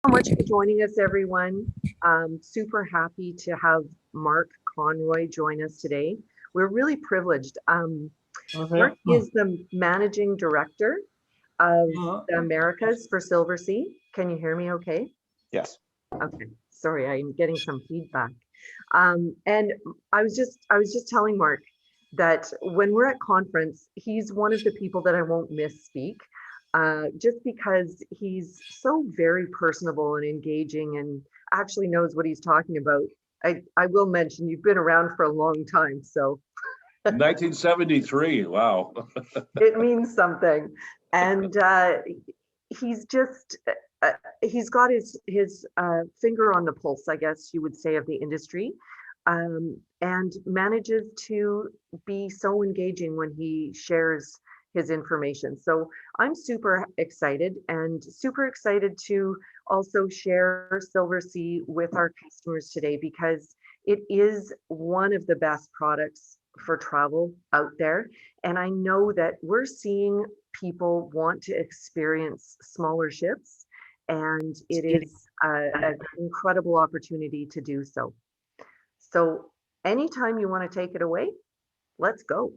So much for joining us, everyone. Super happy to have Mark Conroy join us today. We're really privileged. Okay. Mark is the managing director of the Americas for Silversea. Can you hear me okay? Yes. Okay, sorry, I'm getting some feedback. And I was just telling Mark that when we're at conference, he's one of the people that I won't misspeak, just because he's so very personable and engaging and actually knows what he's talking about. I will mention you've been around for a long time, so 1973. Wow. it means something. And he's just he's got his finger on the pulse, I guess you would say, of the industry, and manages to be so engaging when he shares his information. So I'm super excited and super excited to also share Silversea with our customers today, because it is one of the best products for travel out there. And I know that we're seeing people want to experience smaller ships, and it is an incredible opportunity to do so. So anytime you want to take it away, let's go.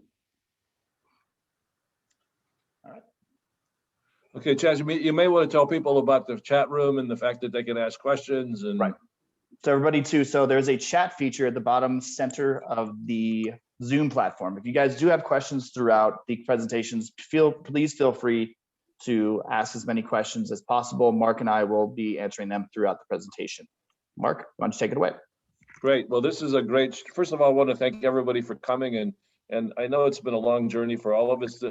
Okay, Chaz, you may want to tell people about the chat room and the fact that they can ask questions and Right. So everybody too, so there's a chat feature at the bottom center of the Zoom platform. If you guys do have questions throughout the presentations, please feel free to ask as many questions as possible. Mark and I will be answering them throughout the presentation. Mark, why don't you take it away? Great. Well, this is a great, first of all, I want to thank everybody for coming, and I know it's been a long journey for all of us.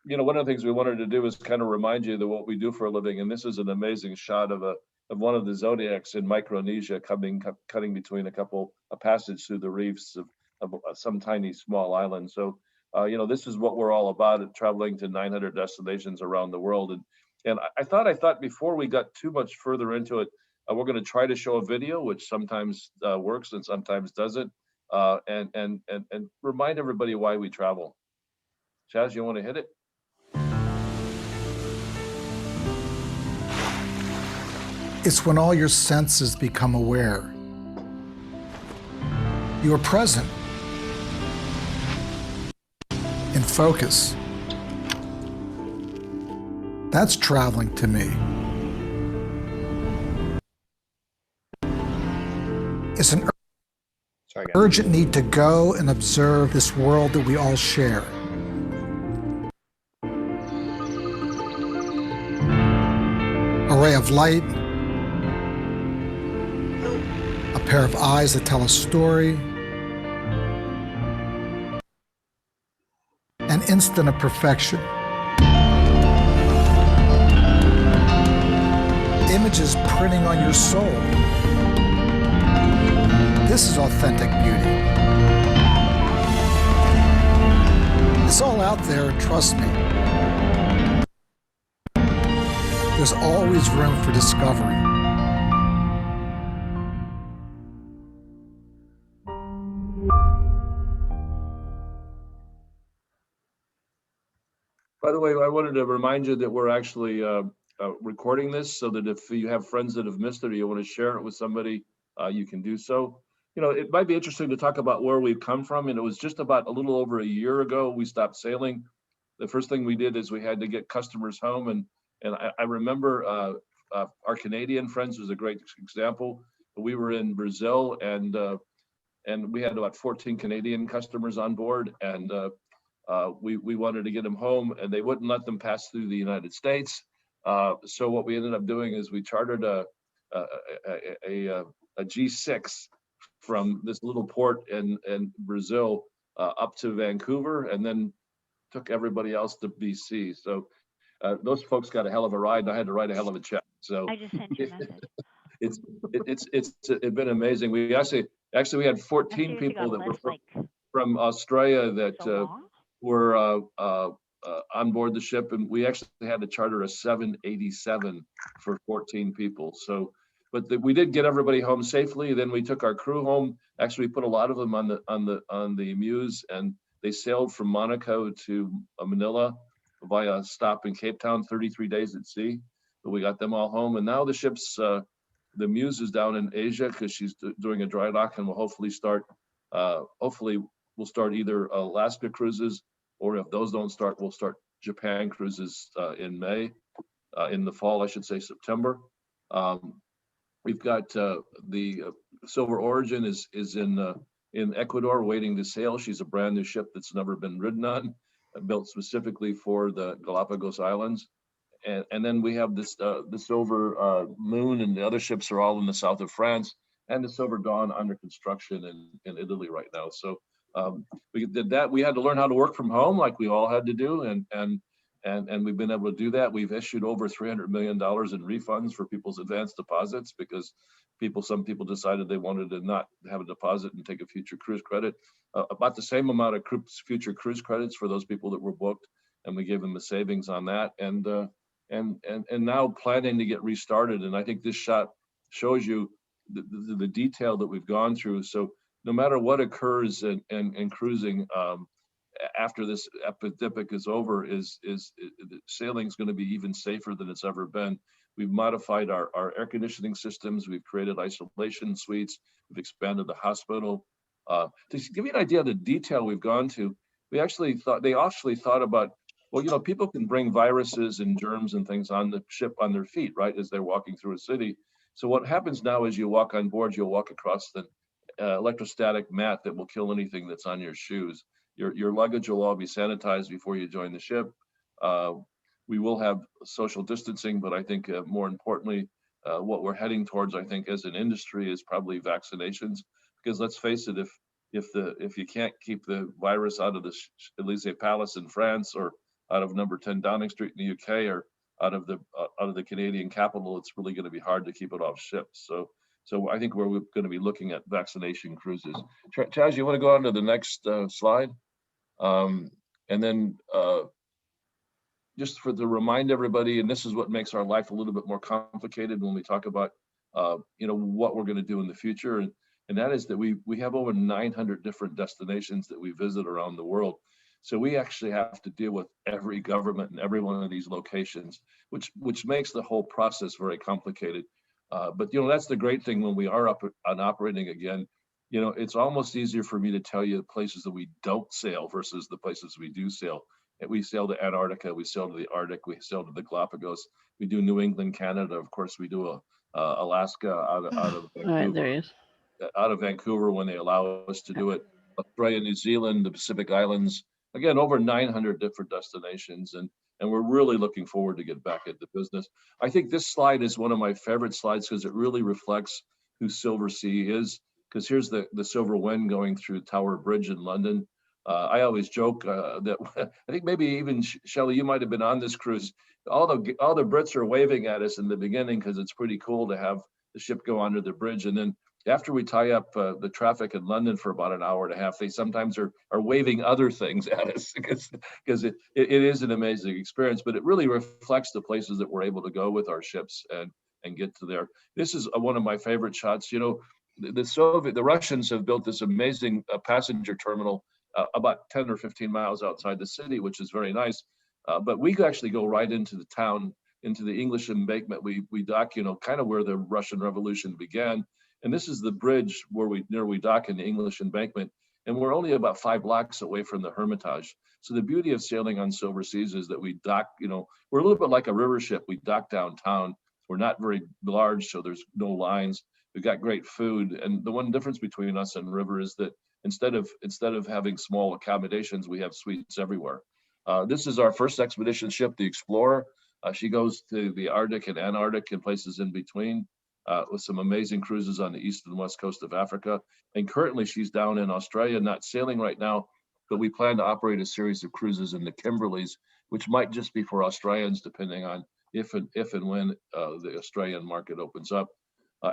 One of the things we wanted to do is kind of remind you that what we do for a living, and this is an amazing shot of one of the zodiacs in Micronesia cutting between a passage through the reefs of some tiny small island. So, this is what we're all about, traveling to 900 destinations around the world. And I thought before we got too much further into it, we're going to try to show a video, which sometimes works and sometimes doesn't, and remind everybody why we travel. Chaz, you want to hit it? It's when all your senses become aware. You are present, in focus. That's traveling to me. It's an urgent need to go and observe this world that we all share. A ray of light, a pair of eyes that tell a story, an instant of perfection. Images printing on your soul. This is authentic beauty. It's all out there, and trust me, there's always room for discovery. By the way, I wanted to remind you that we're actually recording this, so that if you have friends that have missed it or you want to share it with somebody, you can do so. It might be interesting to talk about where we've come from. And it was just about a little over a year ago we stopped sailing. The first thing we did is we had to get customers home, and I remember our Canadian friends was a great example. We were in Brazil, and we had about 14 Canadian customers on board, and we wanted to get them home, and they wouldn't let them pass through the United States. So what we ended up doing is we chartered a G6 from this little port in Brazil up to Vancouver, and then took everybody else to BC. So those folks got a hell of a ride, and I had to write a hell of a check. So I just sent you a message. It's been amazing. We actually we had 14 people that were from Australia that were on board the ship, and we actually had to charter a 787 for 14 people. So, but we did get everybody home safely. Then we took our crew home. Actually, we put a lot of them on the Muse, and they sailed from Monaco to Manila via a stop in Cape Town, 33 days at sea. But we got them all home, and now the ship's The Muse is down in Asia because she's doing a dry dock, and we'll hopefully start. Hopefully, we'll start either Alaska cruises, or if those don't start, we'll start Japan cruises in May, in the fall, I should say September. We've got the Silver Origin is in Ecuador waiting to sail. She's a brand new ship that's never been ridden on, built specifically for the Galapagos Islands. And then we have this the Silver Moon, and the other ships are all in the south of France, and the Silver Dawn under construction in Italy right now. So we did that. We had to learn how to work from home, like we all had to do, and we've been able to do that. We've issued over $300 million in refunds for people's advanced deposits because some people decided they wanted to not have a deposit and take a future cruise credit. About the same amount of future cruise credits for those people that were booked, and we gave them a savings on that. And now planning to get restarted. And I think this shot shows you the detail that we've gone through. So no matter what occurs in cruising, after this epidemic is over, sailing is going to be even safer than it's ever been. We've modified our air conditioning systems. We've created isolation suites. We've expanded the hospital. To give you an idea of the detail we've gone to, they actually thought about, well, you know, people can bring viruses and germs and things on the ship on their feet, right, as they're walking through a city. So what happens now is you walk on board, you'll walk across the electrostatic mat that will kill anything that's on your shoes. Your luggage will all be sanitized before you join the ship. We will have social distancing, but I think more importantly, what we're heading towards, I think, as an industry is probably vaccinations. Because let's face it, if you can't keep the virus out of the Élysée Palace in France, or out of number 10 Downing Street in the UK, or out of the Canadian capital, it's really going to be hard to keep it off ships. So I think we're going to be looking at vaccination cruises. Chaz, you want to go on to the next slide? And then just to remind everybody, and this is what makes our life a little bit more complicated when we talk about you know, what we're going to do in the future, and that is that we have over 900 different destinations that we visit around the world. So we actually have to deal with every government in every one of these locations, which makes the whole process very complicated. But you know, that's the great thing when we are up and operating again. You know, it's almost easier for me to tell you the places that we don't sail versus the places we do sail. We sail to Antarctica, we sail to the Arctic, we sail to the Galapagos, we do New England, Canada. Of course, we do Alaska out of Vancouver. All right, there he is. Out of Vancouver when they allow us to do it. Australia, New Zealand, the Pacific Islands, again, over 900 different destinations. And we're really looking forward to get back into business. I think this slide is one of my favorite slides because it really reflects who Silversea is. Because here's the Silver Wind going through Tower Bridge in London. I always joke that I think maybe even Shelley, you might have been on this cruise. All the Brits are waving at us in the beginning because it's pretty cool to have the ship go under the bridge. And then after we tie up the traffic in London for about an hour and a half, they sometimes are waving other things at us because it is an amazing experience. But it really reflects the places that we're able to go with our ships and get to there. This is one of my favorite shots. You know, the Russians have built this amazing passenger terminal about 10 or 15 miles outside the city, which is very nice. But we could actually go right into the town, into the English embankment. We dock, you know, kind of where the Russian Revolution began. And this is the bridge where we dock in the English embankment. And we're only about 5 blocks away from the Hermitage. So the beauty of sailing on Silverseas is that we dock, you know, we're a little bit like a river ship. We dock downtown. We're not very large, so there's no lines. We've got great food. And the one difference between us and river is that instead of having small accommodations, we have suites everywhere. This is our first expedition ship, the Explorer. She goes to the Arctic and Antarctic and places in between, with some amazing cruises on the east and west coast of Africa. And currently she's down in Australia, not sailing right now, but we plan to operate a series of cruises in the Kimberleys, which might just be for Australians, depending on if and when the Australian market opens up.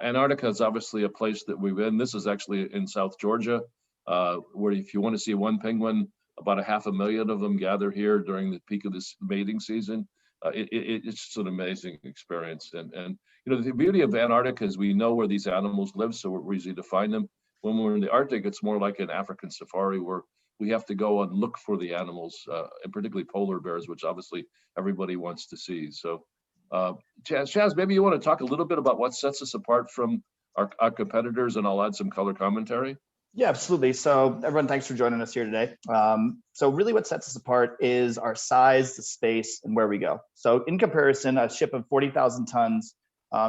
Antarctica is obviously a place that we've been. This is actually in South Georgia, where if you want to see one penguin, about 500,000 of them gather here during the peak of this mating season. It's just an amazing experience. And you know, the beauty of Antarctica is we know where these animals live, so we're easy to find them. When we're in the Arctic, it's more like an African safari where we have to go and look for the animals, and particularly polar bears, which obviously everybody wants to see. So Chaz, maybe you want to talk a little bit about what sets us apart from our competitors, and I'll add some color commentary. Yeah, absolutely. So everyone, thanks for joining us here today. So really what sets us apart is our size, the space, and where we go. So in comparison, a ship of 40,000 tons,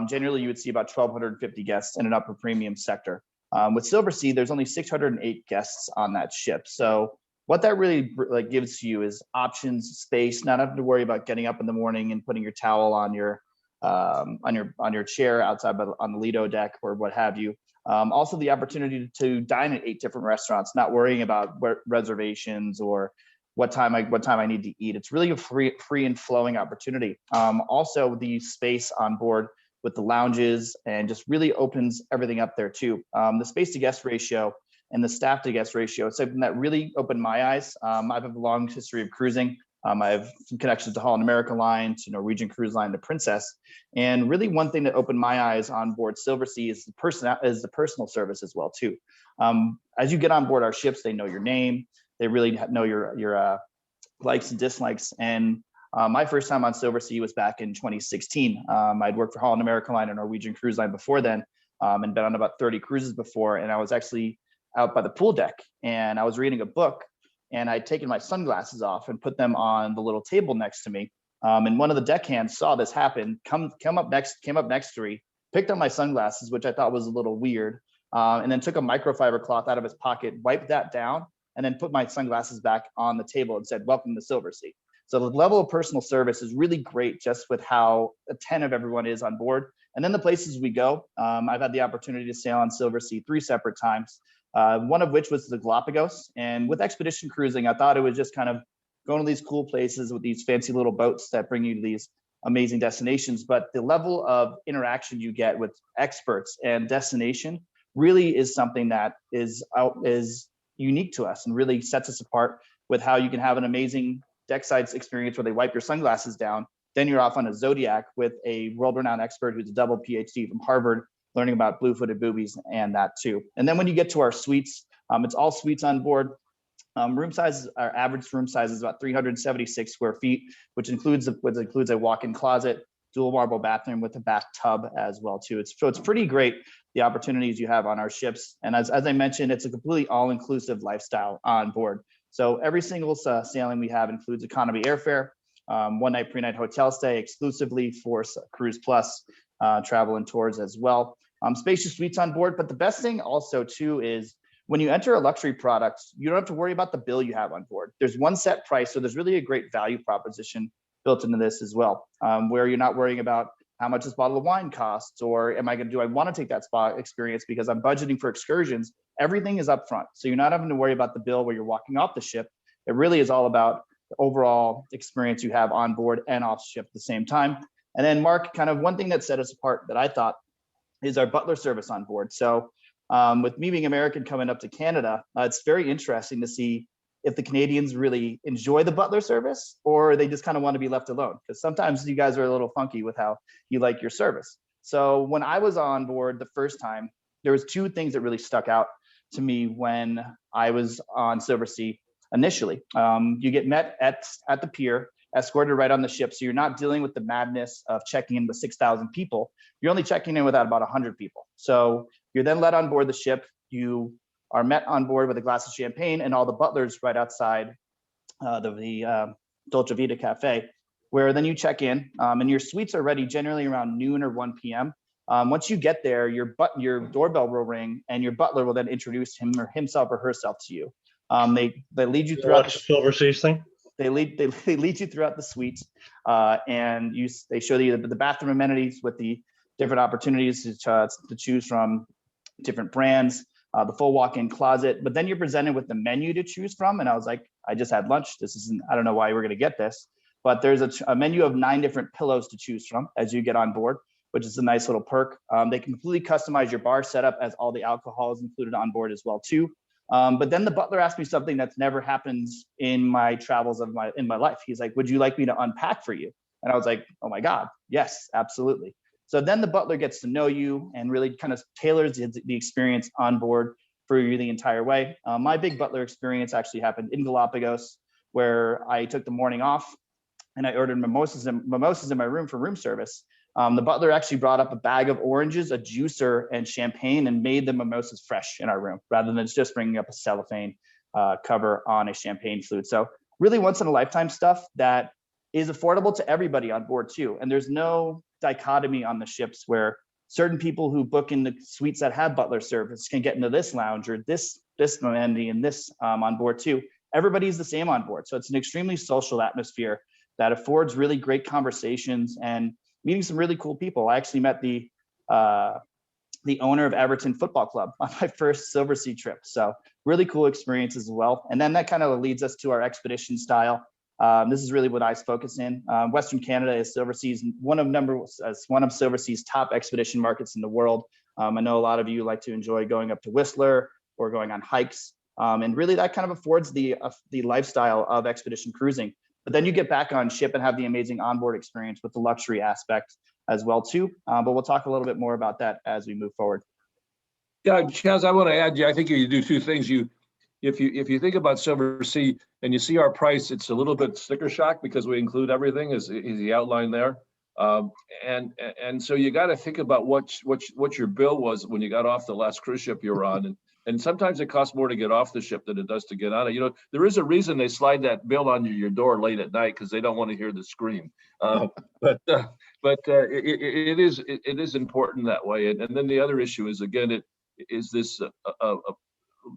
generally you would see about 1,250 guests in an upper premium sector. With Silversea, there's only 608 guests on that ship. So what that really gives to you is options, space, not having to worry about getting up in the morning and putting your towel on your chair outside on the Lido deck or what have you. Also the opportunity to dine at 8 different restaurants, not worrying about reservations or what time I need to eat. It's really a free and flowing opportunity. Also the space on board with the lounges and just really opens everything up there too. The space to guest ratio and the staff to guest ratio, it's something that really opened my eyes. I have a long history of cruising. I have some connections to Holland America Line, to Norwegian Cruise Line, to Princess. And really one thing that opened my eyes on board Silversea is the personal service as well too. As you get on board our ships, they know your name. They really know your likes and dislikes. And my first time on Silversea was back in 2016. I'd worked for Holland America Line and Norwegian Cruise Line before then, and been on about 30 cruises before. And I was actually out by the pool deck and I was reading a book, and I'd taken my sunglasses off and put them on the little table next to me. And one of the deckhands saw this happen, came up next to me, picked up my sunglasses, which I thought was a little weird, and then took a microfiber cloth out of his pocket, wiped that down, and then put my sunglasses back on the table and said, "Welcome to Silversea." So the level of personal service is really great, just with how attentive everyone is on board. And then the places we go, I've had the opportunity to sail on Silversea 3 separate times. One of which was the Galapagos. And with expedition cruising, I thought it was just kind of going to these cool places with these fancy little boats that bring you to these amazing destinations. But the level of interaction you get with experts and destination really is something that is unique to us and really sets us apart, with how you can have an amazing deckside experience where they wipe your sunglasses down. Then you're off on a Zodiac with a world-renowned expert who's a double PhD from Harvard, learning about blue-footed boobies and that too. And then when you get to our suites, it's all suites on board. Room size, our average room size is about 376 square feet, which includes a walk-in closet, dual marble bathroom with a bathtub as well too. It's pretty great, the opportunities you have on our ships. And as I mentioned, it's a completely all-inclusive lifestyle on board. So every single sailing we have includes economy airfare, 1-night pre-night hotel stay exclusively for CruisePlus Travel Tours as well. Spacious suites on board, but the best thing also too is when you enter a luxury product, you don't have to worry about the bill you have on board. There's one set price, so there's really a great value proposition built into this as well, where you're not worrying about how much this bottle of wine costs, or do I want to take that spa experience because I'm budgeting for excursions. Everything is up front, so you're not having to worry about the bill where you're walking off the ship. It really is all about the overall experience you have on board and off ship at the same time. And then Mark, kind of one thing that set us apart that I thought is our butler service on board. So with me being American coming up to Canada, it's very interesting to see if the Canadians really enjoy the butler service or they just kind of want to be left alone. Because sometimes you guys are a little funky with how you like your service. So when I was on board the first time, there was 2 things that really stuck out to me when I was on Silversea initially. You get met at the pier, escorted right on the ship. So you're not dealing with the madness of checking in with 6,000 people. You're only checking in with about 100 people. So you're then led on board the ship. You are met on board with a glass of champagne and all the butlers right outside the Dolce Vita Cafe, where then you check in and your suites are ready generally around noon or 1 p.m. Once you get there, your doorbell will ring and your butler will then introduce himself or herself to you. They lead you throughout the Silversea's thing. They lead you throughout the suite, and they show you the bathroom amenities with the different opportunities to choose from, different brands, the full walk-in closet. But then you're presented with the menu to choose from, and I was like, I just had lunch. I don't know why we're going to get this, but there's a menu of 9 different pillows to choose from as you get on board, which is a nice little perk. They completely customize your bar setup, as all the alcohol is included on board as well too. But then the butler asked me something that's never happened in my travels in my life. He's like, "Would you like me to unpack for you?" And I was like, "Oh my God, yes, absolutely." So then the butler gets to know you and really kind of tailors the experience on board for you the entire way. My big butler experience actually happened in Galapagos, where I took the morning off. and I ordered mimosas in my room for room service. The butler actually brought up a bag of oranges, a juicer, and champagne, and made the mimosas fresh in our room, rather than just bringing up a cellophane cover on a champagne flute. So really once in a lifetime stuff that is affordable to everybody on board too. And there's no dichotomy on the ships where certain people who book in the suites that have butler service can get into this lounge or this amenity and this on board too. Everybody's the same on board. So it's an extremely social atmosphere that affords really great conversations and meeting some really cool people. I actually met the owner of Everton Football Club on my first Silversea trip. So really cool experience as well. And then that kind of leads us to our expedition style. This is really what I focus in. Western Canada is Silversea's one of Silversea's top expedition markets in the world. I know a lot of you like to enjoy going up to Whistler or going on hikes. And really that kind of affords the lifestyle of expedition cruising. But then you get back on ship and have the amazing onboard experience with the luxury aspect as well too. But we'll talk a little bit more about that as we move forward. Yeah, Chaz, I want to add, I think you do two things. If you think about Silversea and you see our price, it's a little bit sticker shock because we include everything as the outline there. And so you got to think about what your bill was when you got off the last cruise ship you were on. And sometimes it costs more to get off the ship than it does to get on it. You know, there is a reason they slide that bill on your door late at night because they don't want to hear the scream. But it is important that way. And then the other issue is, again, it is this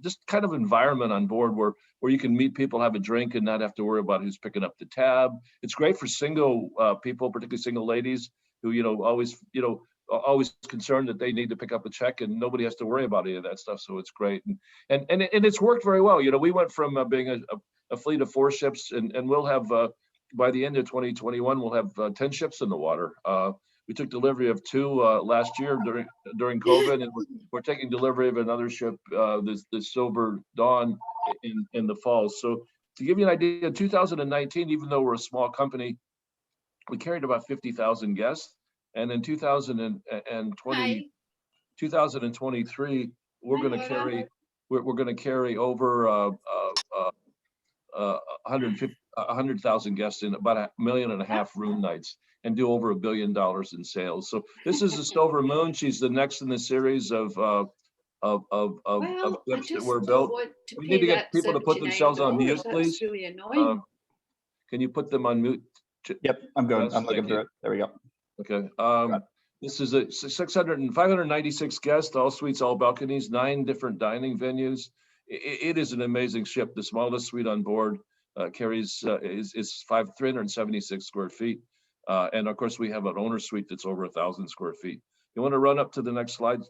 just kind of environment on board where you can meet people, have a drink, and not have to worry about who's picking up the tab. It's great for single people, particularly single ladies who, always concerned that they need to pick up a check and nobody has to worry about any of that stuff. So it's great. And it's worked very well. You know, we went from being a fleet of 4 ships and we'll have, by the end of 2021, we'll have 10 ships in the water. We took delivery of 2 last year during COVID, and we're taking delivery of another ship, the Silver Dawn, in the fall. So to give you an idea, in 2019, even though we're a small company, we carried about 50,000 guests. And in 2023, we're going to carry over 100,000 guests in, about 1.5 million room nights, and do over $1 billion in sales. So this is the Silver Moon. She's the next in the series of ships that were built. We need to get people to put themselves on mute, please. Really annoying. Can you put them on mute? Yep, I'm going. I'm looking through it. There we go. Okay. This is a 596 guests, all suites, all balconies, 9 different dining venues. It is an amazing ship. The smallest suite on board carries is 376 square feet. And of course, we have an owner suite that's over 1,000 square feet. You want to run up to the next slide?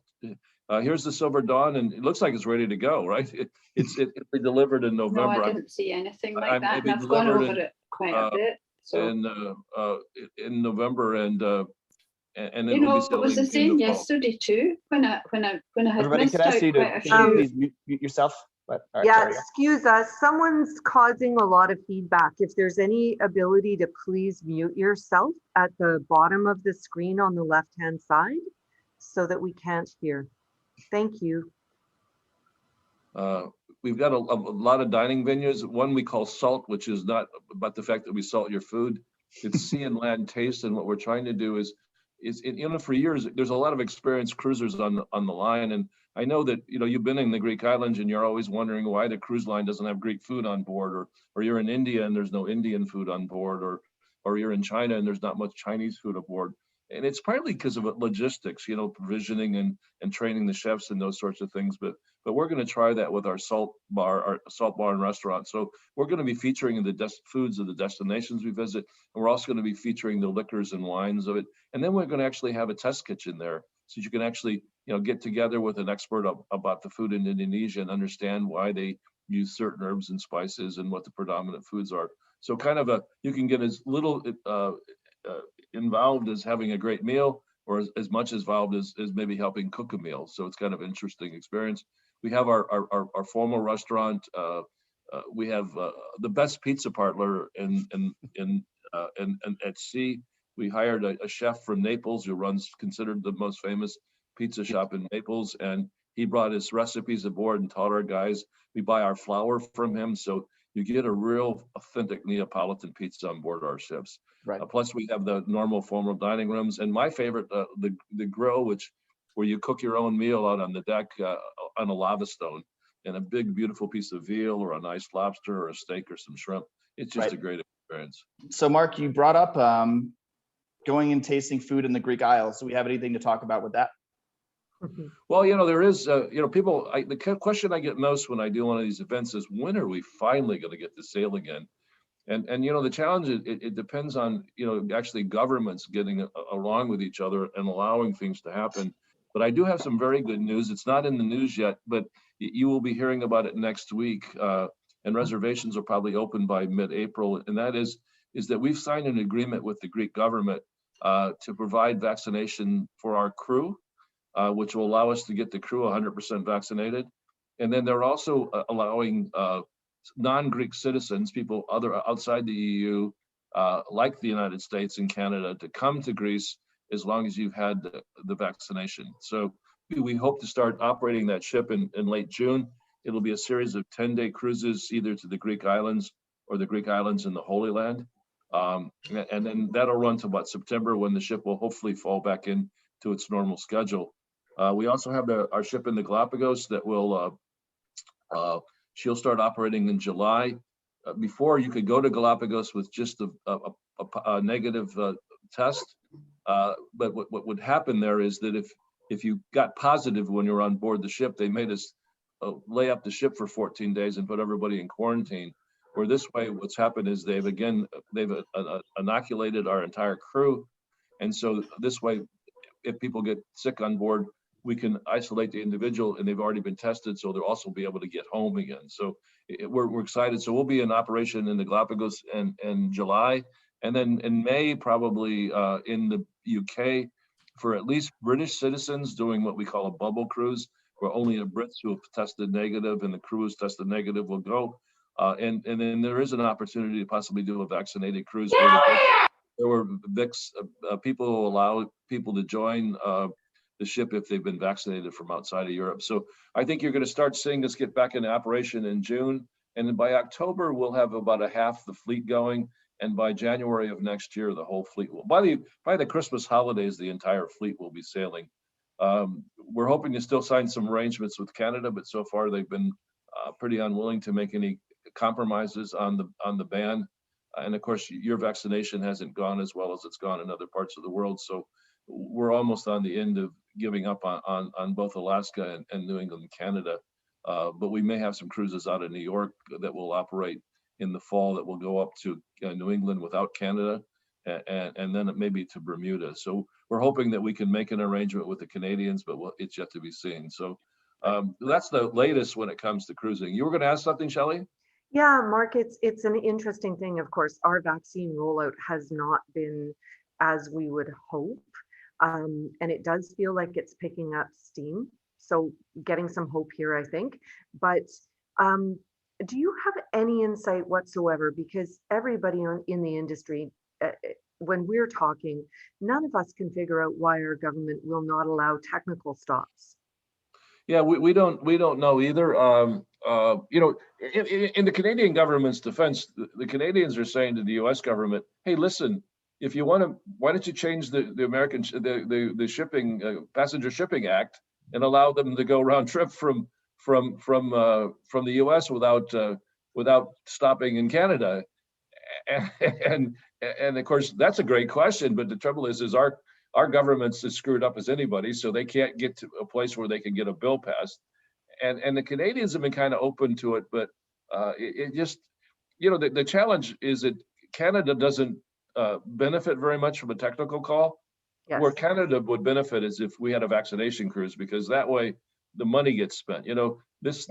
Here's the Silver Dawn, and it looks like it's ready to go, right? It'll be delivered in November. No, I didn't see anything like that. I've gone over it quite a bit. So. And in November, and you know, it was the same yesterday too. When I had Everybody, missed could I out ask you quite a to few. please mute yourself? But, right, Yeah, excuse us. Someone's causing a lot of feedback. If there's any ability to please mute yourself at the bottom of the screen on the left-hand side so that we can't hear. Thank you. We've got a lot of dining venues. One we call Salt, which is not about the fact that we salt your food. It's sea and land taste. And what we're trying to do is for years, there's a lot of experienced cruisers on the line. And I know that, you've been in the Greek islands and you're always wondering why the cruise line doesn't have Greek food on board, or you're in India and there's no Indian food on board, or you're in China and there's not much Chinese food aboard. And it's partly because of logistics, provisioning and training the chefs and those sorts of things. But we're going to try that with our salt bar and restaurant. So we're going to be featuring the foods of the destinations we visit, and we're also going to be featuring the liquors and wines of it. And then we're going to actually have a test kitchen there, so you can actually get together with an expert about the food in Indonesia and understand why they use certain herbs and spices and what the predominant foods are. So kind of you can get as little involved as having a great meal, or as much involved as maybe helping cook a meal. So it's kind of an interesting experience. We have our formal restaurant. We have the best pizza parlor in at sea. We hired a chef from Naples who considered the most famous pizza shop in Naples, and he brought his recipes aboard and taught our guys. We buy our flour from him, so you get a real authentic Neapolitan pizza on board our ships. Right. Plus, we have the normal formal dining rooms, and my favorite, the grill, where you cook your own meal out on the deck on a lava stone, and a big, beautiful piece of veal or a nice lobster or a steak or some shrimp. It's just a great experience. So, Mark, you brought up going and tasting food in the Greek Isles. Do we have anything to talk about with that? Well, there is, people, the question I get most when I do one of these events is, when are we finally going to get to sail again? And the challenge, it depends on, actually governments getting along with each other and allowing things to happen. But I do have some very good news. It's not in the news yet, but you will be hearing about it next week. And reservations are probably open by mid-April. And that is that we've signed an agreement with the Greek government to provide vaccination for our crew, which will allow us to get the crew 100% vaccinated. And then they're also allowing non-Greek citizens, people outside the EU, like the United States and Canada, to come to Greece as long as you've had the vaccination. So we hope to start operating that ship in late June. It'll be a series of 10-day cruises, either to the Greek islands or the Greek islands in the Holy Land. And then that'll run to about September, when the ship will hopefully fall back into its normal schedule. We also have our ship in the Galapagos that will, she'll start operating in July. Before, you could go to Galapagos with just a negative test. But what would happen there is that if you got positive when you were on board the ship, they made us lay up the ship for 14 days and put everybody in quarantine. Where this way, what's happened is they've inoculated our entire crew. And so this way, if people get sick on board, we can isolate the individual, and they've already been tested, so they'll also be able to get home again. So we're excited. So we'll be in operation in the Galapagos in July, and then in May, probably in the UK, for at least British citizens, doing what we call a bubble cruise, where only the Brits who have tested negative and the crew has tested negative will go. And then there is an opportunity to possibly do a vaccinated cruise. There were VIX people who allow people to join the ship if they've been vaccinated from outside of Europe. So I think you're going to start seeing us get back into operation in June. And then by October, we'll have about a half the fleet going. And by January of next year, the whole fleet will. By the Christmas holidays, the entire fleet will be sailing. We're hoping to still sign some arrangements with Canada, but so far they've been pretty unwilling to make any compromises on the ban. And of course, your vaccination hasn't gone as well as it's gone in other parts of the world. So we're almost on the end of giving up on both Alaska and New England, Canada. But we may have some cruises out of New York that will operate in the fall that will go up to New England without Canada, and then maybe to Bermuda. So we're hoping that we can make an arrangement with the Canadians, but it's yet to be seen. So that's the latest when it comes to cruising. You were going to ask something, Shelley? Yeah, Mark, it's an interesting thing. Of course, our vaccine rollout has not been as we would hope. And it does feel like it's picking up steam. So getting some hope here, I think. But do you have any insight whatsoever? Because everybody in the industry, when we're talking, none of us can figure out why our government will not allow technical stops. Yeah, we don't know either. In the Canadian government's defense, the Canadians are saying to the U.S. government, "Hey, listen, if you want to, why don't you change the American the shipping Passenger Shipping Act and allow them to go round trip from the U.S. without stopping in Canada?" And of course, that's a great question. But the trouble is our government's as screwed up as anybody, so they can't get to a place where they can get a bill passed. And the Canadians have been kind of open to it, but it just, the challenge is that Canada doesn't benefit very much from a technical call. Yes. Where Canada would benefit is if we had a vaccination cruise, because that way the money gets spent. This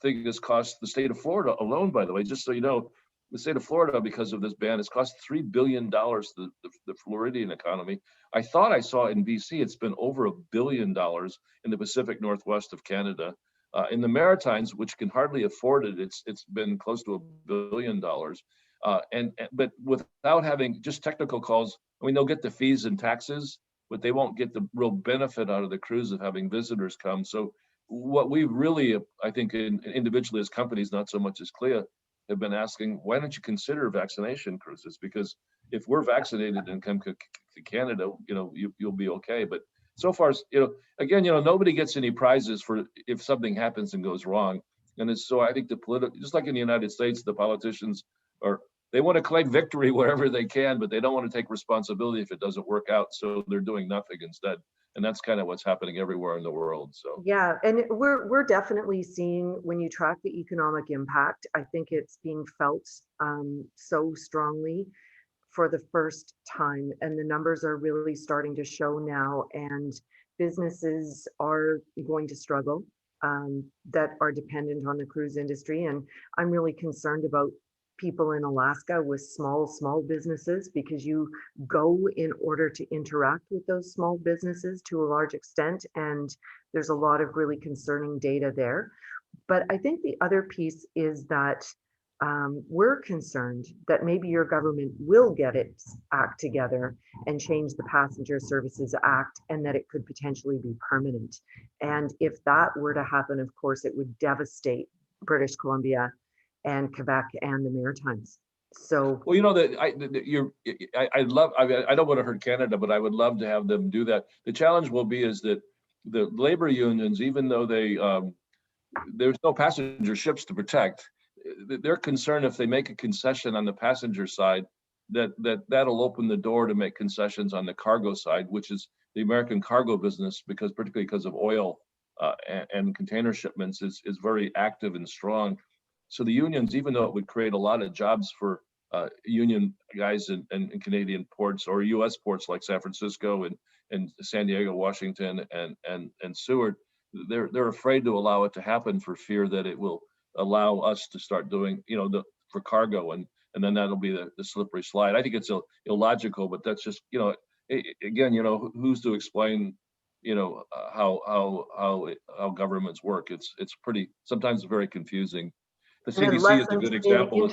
thing has cost the state of Florida alone, by the way, just so you know, the state of Florida, because of this ban, has cost $3 billion to the Floridian economy. I thought I saw in BC, it's been over $1 billion in the Pacific Northwest of Canada. In the Maritimes, which can hardly afford it, it's been close to $1 billion. But without having just technical calls, I mean, they'll get the fees and taxes, but they won't get the real benefit out of the cruise of having visitors come. So what we really, I think, individually as companies, not so much as CLIA, have been asking, why don't you consider vaccination cruises? Because if we're vaccinated and come to Canada, you'll be okay. But so far, again, nobody gets any prizes for if something happens and goes wrong. And it's so I think just like in the United States, the politicians they want to claim victory wherever they can, but they don't want to take responsibility if it doesn't work out. So they're doing nothing instead. And that's kind of what's happening everywhere in the world. So yeah, and we're definitely seeing, when you track the economic impact, I think it's being felt so strongly for the first time, and the numbers are really starting to show now, and businesses are going to struggle that are dependent on the cruise industry. And I'm really concerned about people in Alaska with small businesses, because you go in order to interact with those small businesses to a large extent, and there's a lot of really concerning data there. But I think the other piece is that we're concerned that maybe your government will get its act together and change the Passenger Services Act, and that it could potentially be permanent. And if that were to happen, of course, it would devastate British Columbia and Quebec and the Maritimes. So, well, I don't want to hurt Canada, but I would love to have them do that. The challenge will be is that the labor unions, even though there's no passenger ships to protect, they're concerned if they make a concession on the passenger side, that'll open the door to make concessions on the cargo side, which is the American cargo business, particularly because of oil and container shipments is very active and strong. So the unions, even though it would create a lot of jobs for union guys in Canadian ports or U.S. ports like San Francisco and San Diego, Washington, and Seward, they're afraid to allow it to happen for fear that it will allow us to start doing, for cargo, and then that'll be the slippery slide. I think it's illogical, but that's just, again, who's to explain, how governments work? It's pretty, sometimes very confusing. The CDC is a good example.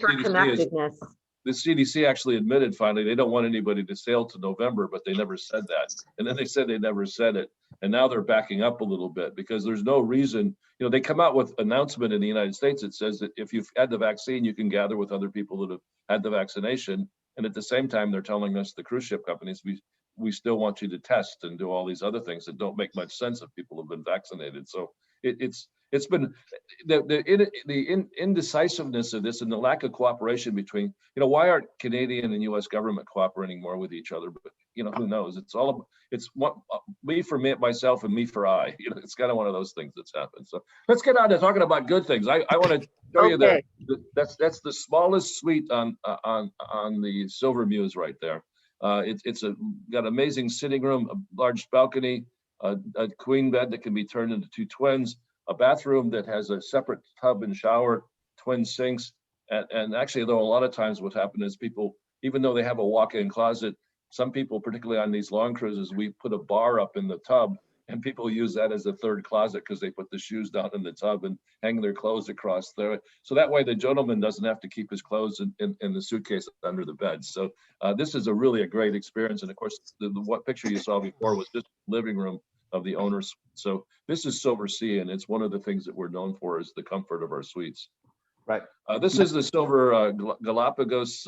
The CDC actually admitted finally they don't want anybody to sail to November, but they never said that. And then they said they never said it. And now they're backing up a little bit because there's no reason, they come out with announcement in the United States. It says that if you've had the vaccine, you can gather with other people that have had the vaccination. And at the same time, they're telling us, the cruise ship companies, we still want you to test and do all these other things that don't make much sense if people have been vaccinated. So it's been the indecisiveness of this and the lack of cooperation between, why aren't Canadian and U.S. government cooperating more with each other? But who knows? It's me for myself and me for I. It's kind of one of those things that's happened. So let's get on to talking about good things. I want to show you that's the smallest suite on the Silver Muse right there. It's got amazing sitting room, a large balcony, a queen bed that can be turned into two twins, a bathroom that has a separate tub and shower, twin sinks. And actually, though, a lot of times what happens is people, even though they have a walk-in closet, some people, particularly on these long cruises, we put a bar up in the tub and people use that as a third closet because they put the shoes down in the tub and hang their clothes across there. So that way the gentleman doesn't have to keep his clothes in the suitcase under the bed. So this is really a great experience. And of course, what picture you saw before was just the living room of the owners. So this is Silversea, and it's one of the things that we're known for is the comfort of our suites. Right. This is the Silver Galapagos.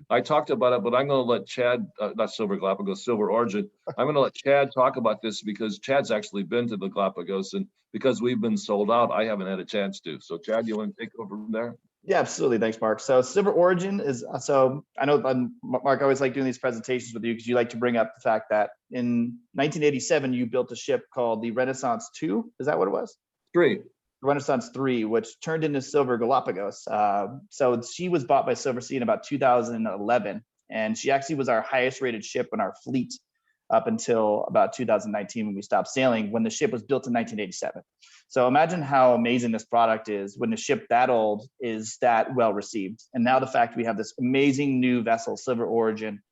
I talked about it, but I'm going to let Chad, not Silver Galapagos, Silver Origin. I'm going to let Chad talk about this because Chad's actually been to the Galapagos, and because we've been sold out, I haven't had a chance to. So Chad, you want to take over from there? Yeah, absolutely. Thanks, Mark. So Silver Origin is, so I know Mark, I always like doing these presentations with you because you like to bring up the fact that in 1987, you built a ship called the Renaissance 2. Is that what it was? 3. Renaissance 3, which turned into Silver Galapagos. So she was bought by Silversea in about 2011, and she actually was our highest rated ship in our fleet up until about 2019 when we stopped sailing, when the ship was built in 1987. So imagine how amazing this product is when the ship that old is that well received. And now the fact we have this amazing new vessel, Silver Origin,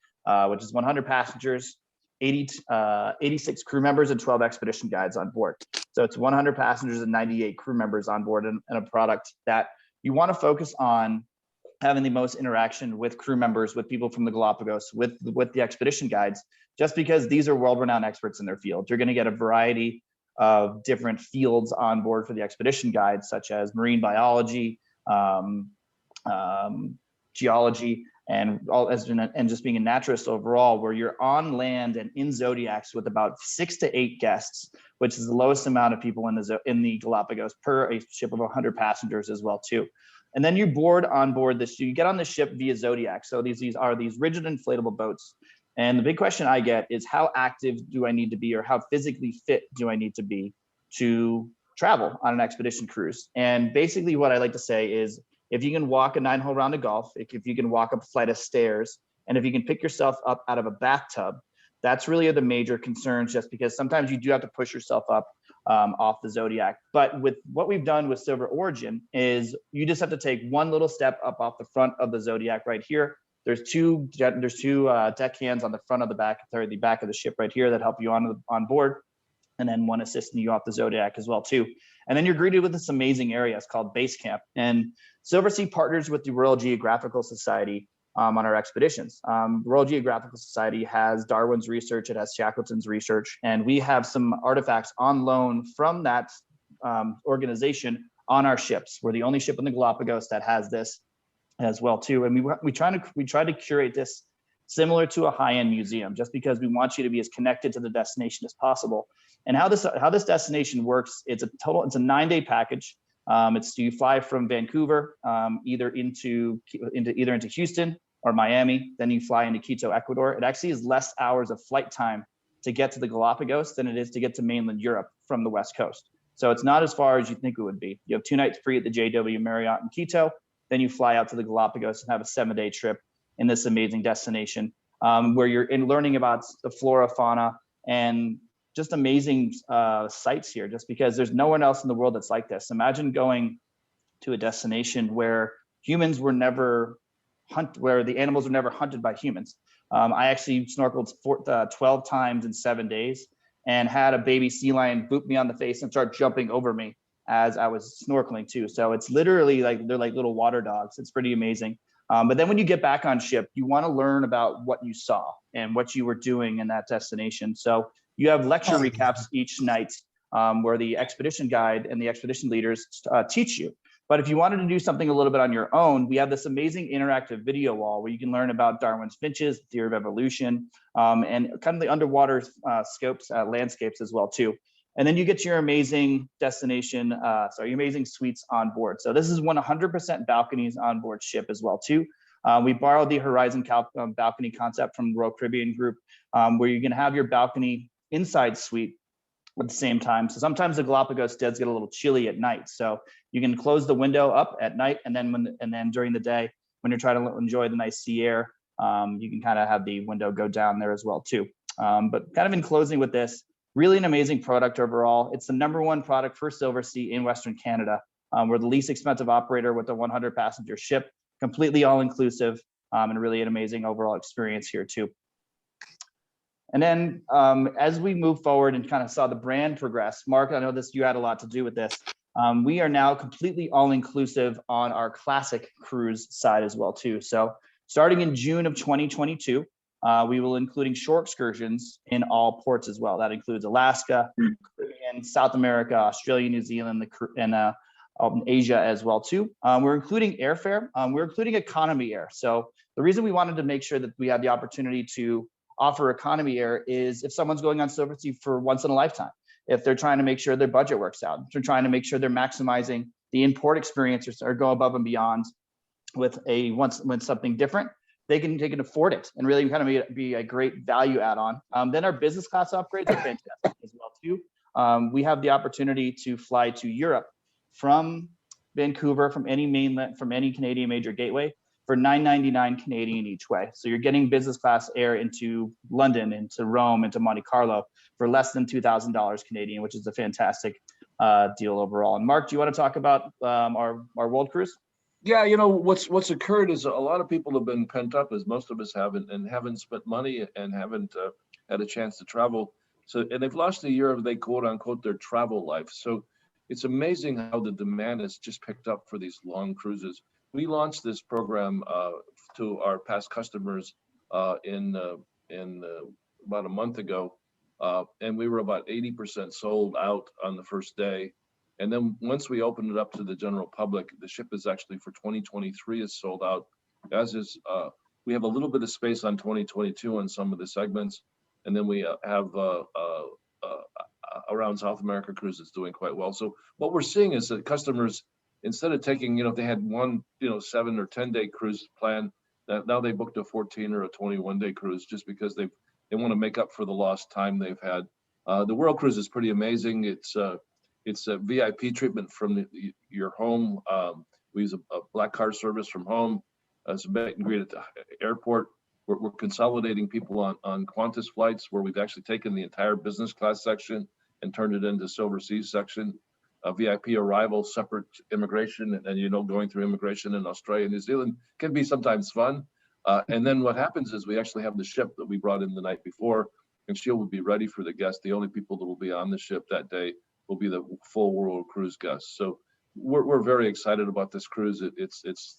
which is 100 passengers, 86 crew members and 12 expedition guides on board. So it's 100 passengers and 98 crew members on board, and a product that you want to focus on having the most interaction with crew members, with people from the Galapagos, with the expedition guides, just because these are world-renowned experts in their field. You're going to get a variety of different fields on board for the expedition guide, such as marine biology, geology, and just being a naturalist overall, where you're on land and in zodiacs with about 6 to 8 guests, which is the lowest amount of people in the Galapagos per a ship of 100 passengers as well too. And then you board on board this. You get on the ship via zodiac. So these are rigid inflatable boats. And the big question I get is, how active do I need to be, or how physically fit do I need to be to travel on an expedition cruise? And basically what I like to say is, if you can walk a 9-hole round of golf, if you can walk up a flight of stairs, and if you can pick yourself up out of a bathtub, that's really the major concerns, just because sometimes you do have to push yourself up off the Zodiac. But with what we've done with Silver Origin is you just have to take one little step up off the front of the Zodiac right here. There's two deckhands on the front of the back of the ship right here that help you on board, and then one assisting you off the Zodiac as well too. And then you're greeted with this amazing area. It's called Base Camp. And Silversea partners with the Royal Geographical Society on our expeditions. Royal Geographical Society has Darwin's research, it has Shackleton's research, and we have some artifacts on loan from that organization on our ships. We're the only ship in the Galapagos that has this as well too. And we try to curate this similar to a high-end museum, just because we want you to be as connected to the destination as possible. And how this destination works, it's a 9-day package. You fly from Vancouver either into Houston or Miami, then you fly into Quito, Ecuador. It actually is less hours of flight time to get to the Galapagos than it is to get to mainland Europe from the West Coast. So it's not as far as you think it would be. You have 2 nights free at the JW Marriott in Quito, then you fly out to the Galapagos and have a 7-day trip in this amazing destination where you're learning about the flora, fauna, and just amazing sites here, just because there's no one else in the world that's like this. Imagine going to a destination where humans were never where the animals were never hunted by humans. I actually snorkeled 12 times in 7 days and had a baby sea lion boop me on the face and start jumping over me as I was snorkeling too. So it's literally like, they're like little water dogs. It's pretty amazing. But then when you get back on ship, you want to learn about what you saw and what you were doing in that destination. So you have lecture recaps each night where the expedition guide and the expedition leaders teach you. But if you wanted to do something a little bit on your own, we have this amazing interactive video wall where you can learn about Darwin's finches, theory of evolution, and kind of the underwater landscapes as well too. And then you get your amazing amazing suites on board. So this is 100% balconies on board ship as well too. We borrowed the Horizon balcony concept from Royal Caribbean Group, where you can have your balcony inside suite at the same time. So sometimes the Galapagos does get a little chilly at night. So you can close the window up at night, and then during the day, when you're trying to enjoy the nice sea air, you can kind of have the window go down there as well too. But kind of in closing with this, really an amazing product overall. It's the #1 product for Silversea in Western Canada. We're the least expensive operator with a 100 passenger ship, completely all inclusive, and really an amazing overall experience here too. And then as we move forward and kind of saw the brand progress, Mark, I know you had a lot to do with this. We are now completely all inclusive on our classic cruise side as well too. So starting in June of 2022, we will including shore excursions in all ports as well. That includes Alaska, Caribbean, South America, Australia, New Zealand, and Asia as well too. We're including airfare. We're including economy air. So the reason we wanted to make sure that we had the opportunity to offer economy air is if someone's going on Silversea for once in a lifetime, if they're trying to make sure their budget works out, if they're trying to make sure they're maximizing the in-port experience or go above and beyond with something different, they can afford it and really kind of be a great value add-on. Then our business class upgrades are fantastic as well too. We have the opportunity to fly to Europe from Vancouver, from any Canadian major gateway for $9.99 Canadian each way. So you're getting business class air into London, into Rome, into Monte Carlo for less than $2,000 Canadian, which is a fantastic deal overall. And Mark, do you want to talk about our world cruise? Yeah, what's occurred is a lot of people have been pent up, as most of us haven't, and haven't spent money and haven't had a chance to travel. And they've lost a year of their quote unquote their travel life. So it's amazing how the demand has just picked up for these long cruises. We launched this program to our past customers in about a month ago, and we were about 80% sold out on the first day. And then once we opened it up to the general public, the ship is actually for 2023 is sold out, as is, we have a little bit of space on 2022 on some of the segments. And then we have around South America cruises doing quite well. So what we're seeing is that customers, instead of taking, if they had one, 7 or 10 day cruise plan, that now they booked a 14 or a 21-day cruise just because they want to make up for the lost time they've had. The World Cruise is pretty amazing. It's a VIP treatment from your home. We use a black car service from home as a meet and greet at the airport. We're consolidating people on Qantas flights, where we've actually taken the entire business class section and turned it into Silversea section. VIP arrival, separate immigration, and going through immigration in Australia and New Zealand can be sometimes fun. And then what happens is we actually have the ship that we brought in the night before, and she will be ready for the guests. The only people that will be on the ship that day will be the full World Cruise guests. So we're very excited about this cruise. It's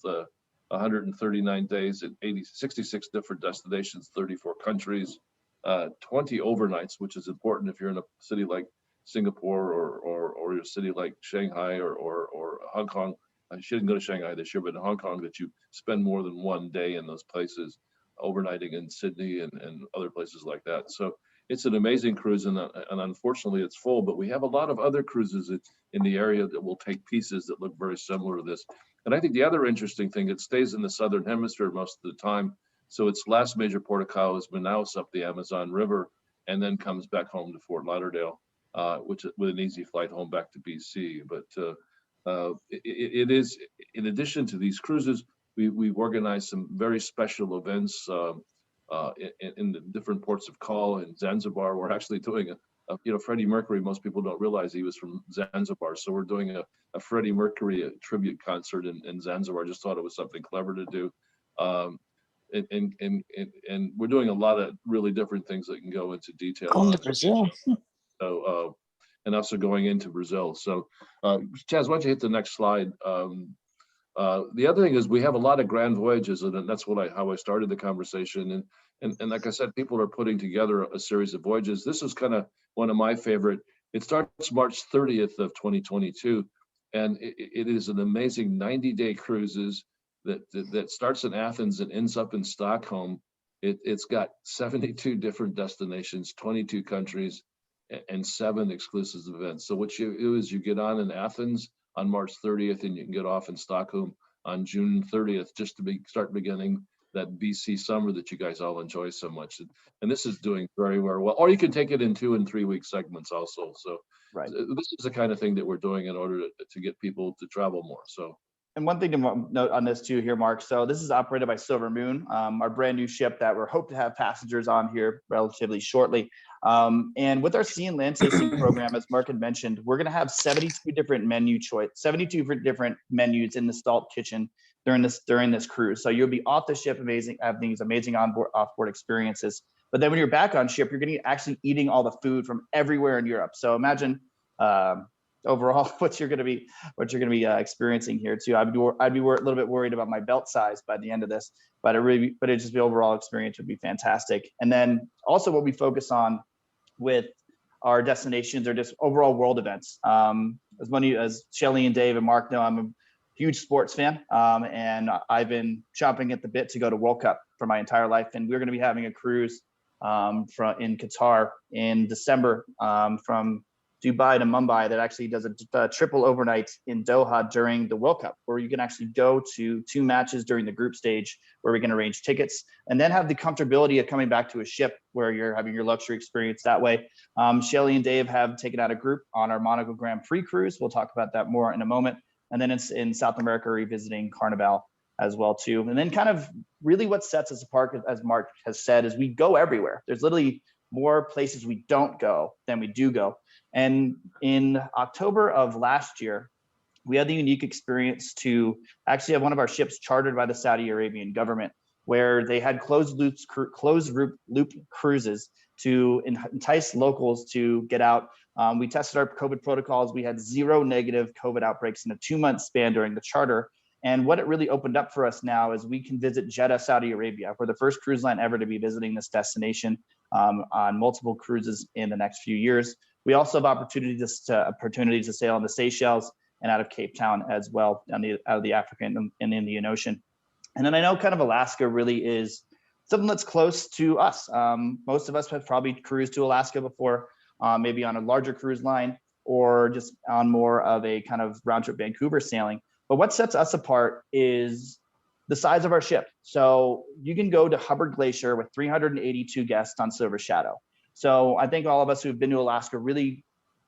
139 days at 66 different destinations, 34 countries, 20 overnights, which is important if you're in a city like Singapore or a city like Shanghai or Hong Kong. She didn't go to Shanghai this year, but in Hong Kong, that you spend more than one day in those places, overnighting in Sydney and other places like that. So it's an amazing cruise, and unfortunately it's full, but we have a lot of other cruises in the area that will take pieces that look very similar to this. And I think the other interesting thing, it stays in the Southern Hemisphere most of the time. So its last major port of call is Manaus up the Amazon River, and then comes back home to Fort Lauderdale, which with an easy flight home back to BC. But it is, in addition to these cruises, we've organized some very special events in the different ports of call. In Zanzibar, we're actually doing Freddie Mercury. Most people don't realize he was from Zanzibar, so we're doing a Freddie Mercury tribute concert in Zanzibar. I just thought it was something clever to do. And we're doing a lot of really different things that can go into detail. Going to Brazil. So, and also going into Brazil. So, Chaz, why don't you hit the next slide? The other thing is we have a lot of grand voyages, and that's how I started the conversation. And like I said, people are putting together a series of voyages. This is kind of one of my favorite. It starts March 30th of 2022, and it is an amazing 90-day cruises that starts in Athens and ends up in Stockholm. It's got 72 different destinations, 22 countries, and 7 exclusive events. So what you do is you get on in Athens on March 30th, and you can get off in Stockholm on June 30th, just to start beginning that BC summer that you guys all enjoy so much. And this is doing very, very well. Or you can take it in 2 and 3 week segments also. So Right. This is the kind of thing that we're doing in order to get people to travel more. So. And one thing to note on this too here, Mark. So this is operated by Silver Moon, our brand new ship that we're hope to have passengers on here relatively shortly. And with our sea and land tasting program, as Mark had mentioned, we're going to have 72 different different menus in the Salt Kitchen during this cruise. So you'll be off the ship, having these amazing off-board experiences. But then when you're back on ship, you're going to actually eating all the food from everywhere in Europe. So imagine overall what you're going to be experiencing here too. I'd be a little bit worried about my belt size by the end of this, but the overall experience would be fantastic. And then also what we focus on with our destinations are just overall world events. As Shelly and Dave and Mark know, I'm a huge sports fan, and I've been chomping at the bit to go to World Cup for my entire life. And we're going to be having a cruise in Qatar in December from Dubai to Mumbai that actually does a triple overnight in Doha during the World Cup, where you can actually go to 2 matches during the group stage, where we can arrange tickets and then have the comfortability of coming back to a ship where you're having your luxury experience that way. Shelly and Dave have taken out a group on our Monaco Grand Prix cruise. We'll talk about that more in a moment. And then it's in South America, revisiting Carnival as well too. And then kind of really what sets us apart, as Mark has said, is we go everywhere. There's literally more places we don't go than we do go. And in October of last year, we had the unique experience to actually have one of our ships chartered by the Saudi Arabian government, where they had closed loop cruises to entice locals to get out. We tested our COVID protocols. We had 0 negative COVID outbreaks in a 2-month span during the charter. And what it really opened up for us now is we can visit Jeddah, Saudi Arabia. We're the first cruise line ever to be visiting this destination. on multiple cruises in the next few years. We also have opportunities to sail on the Seychelles and out of Cape Town as well, out of the African and Indian Ocean. And then I know kind of Alaska really is something that's close to us. Most of us have probably cruised to Alaska before, maybe on a larger cruise line or just on more of a kind of round trip Vancouver sailing. But what sets us apart is the size of our ship. So you can go to Hubbard Glacier with 382 guests on Silver Shadow. So I think all of us who've been to Alaska really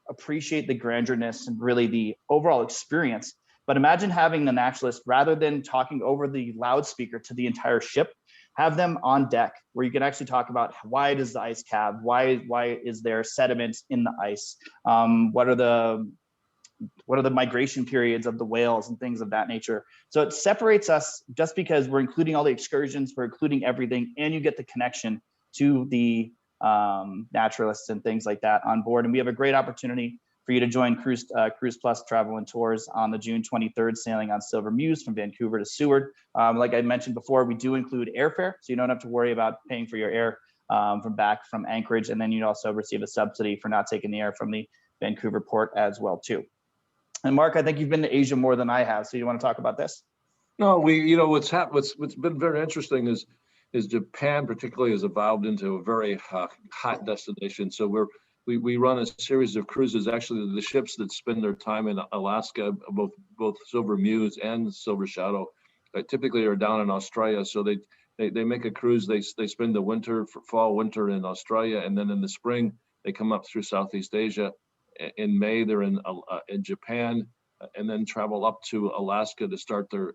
appreciate the grandiousness and really the overall experience. But imagine having the naturalist, rather than talking over the loudspeaker to the entire ship, have them on deck where you can actually talk about why does the ice calve? Why is there sediments in the ice? What are the migration periods of the whales and things of that nature? So it separates us just because we're including all the excursions, we're including everything, and you get the connection to the naturalists and things like that on board. And we have a great opportunity for you to join CruisePlus Travel and Tours on the June 23rd sailing on Silver Muse from Vancouver to Seward. Like I mentioned before, we do include airfare, so you don't have to worry about paying for your air from Anchorage, and then you also receive a subsidy for not taking the air from the Vancouver port as well too. And Mark, I think you've been to Asia more than I have, so you want to talk about this? No, what's been very interesting is Japan particularly has evolved into a very hot destination. So we run a series of cruises. Actually, the ships that spend their time in Alaska, both Silver Muse and Silver Shadow, typically are down in Australia. So they make a cruise. They spend the fall winter in Australia, and then in the spring they come up through Southeast Asia. In May they're in Japan, and then travel up to Alaska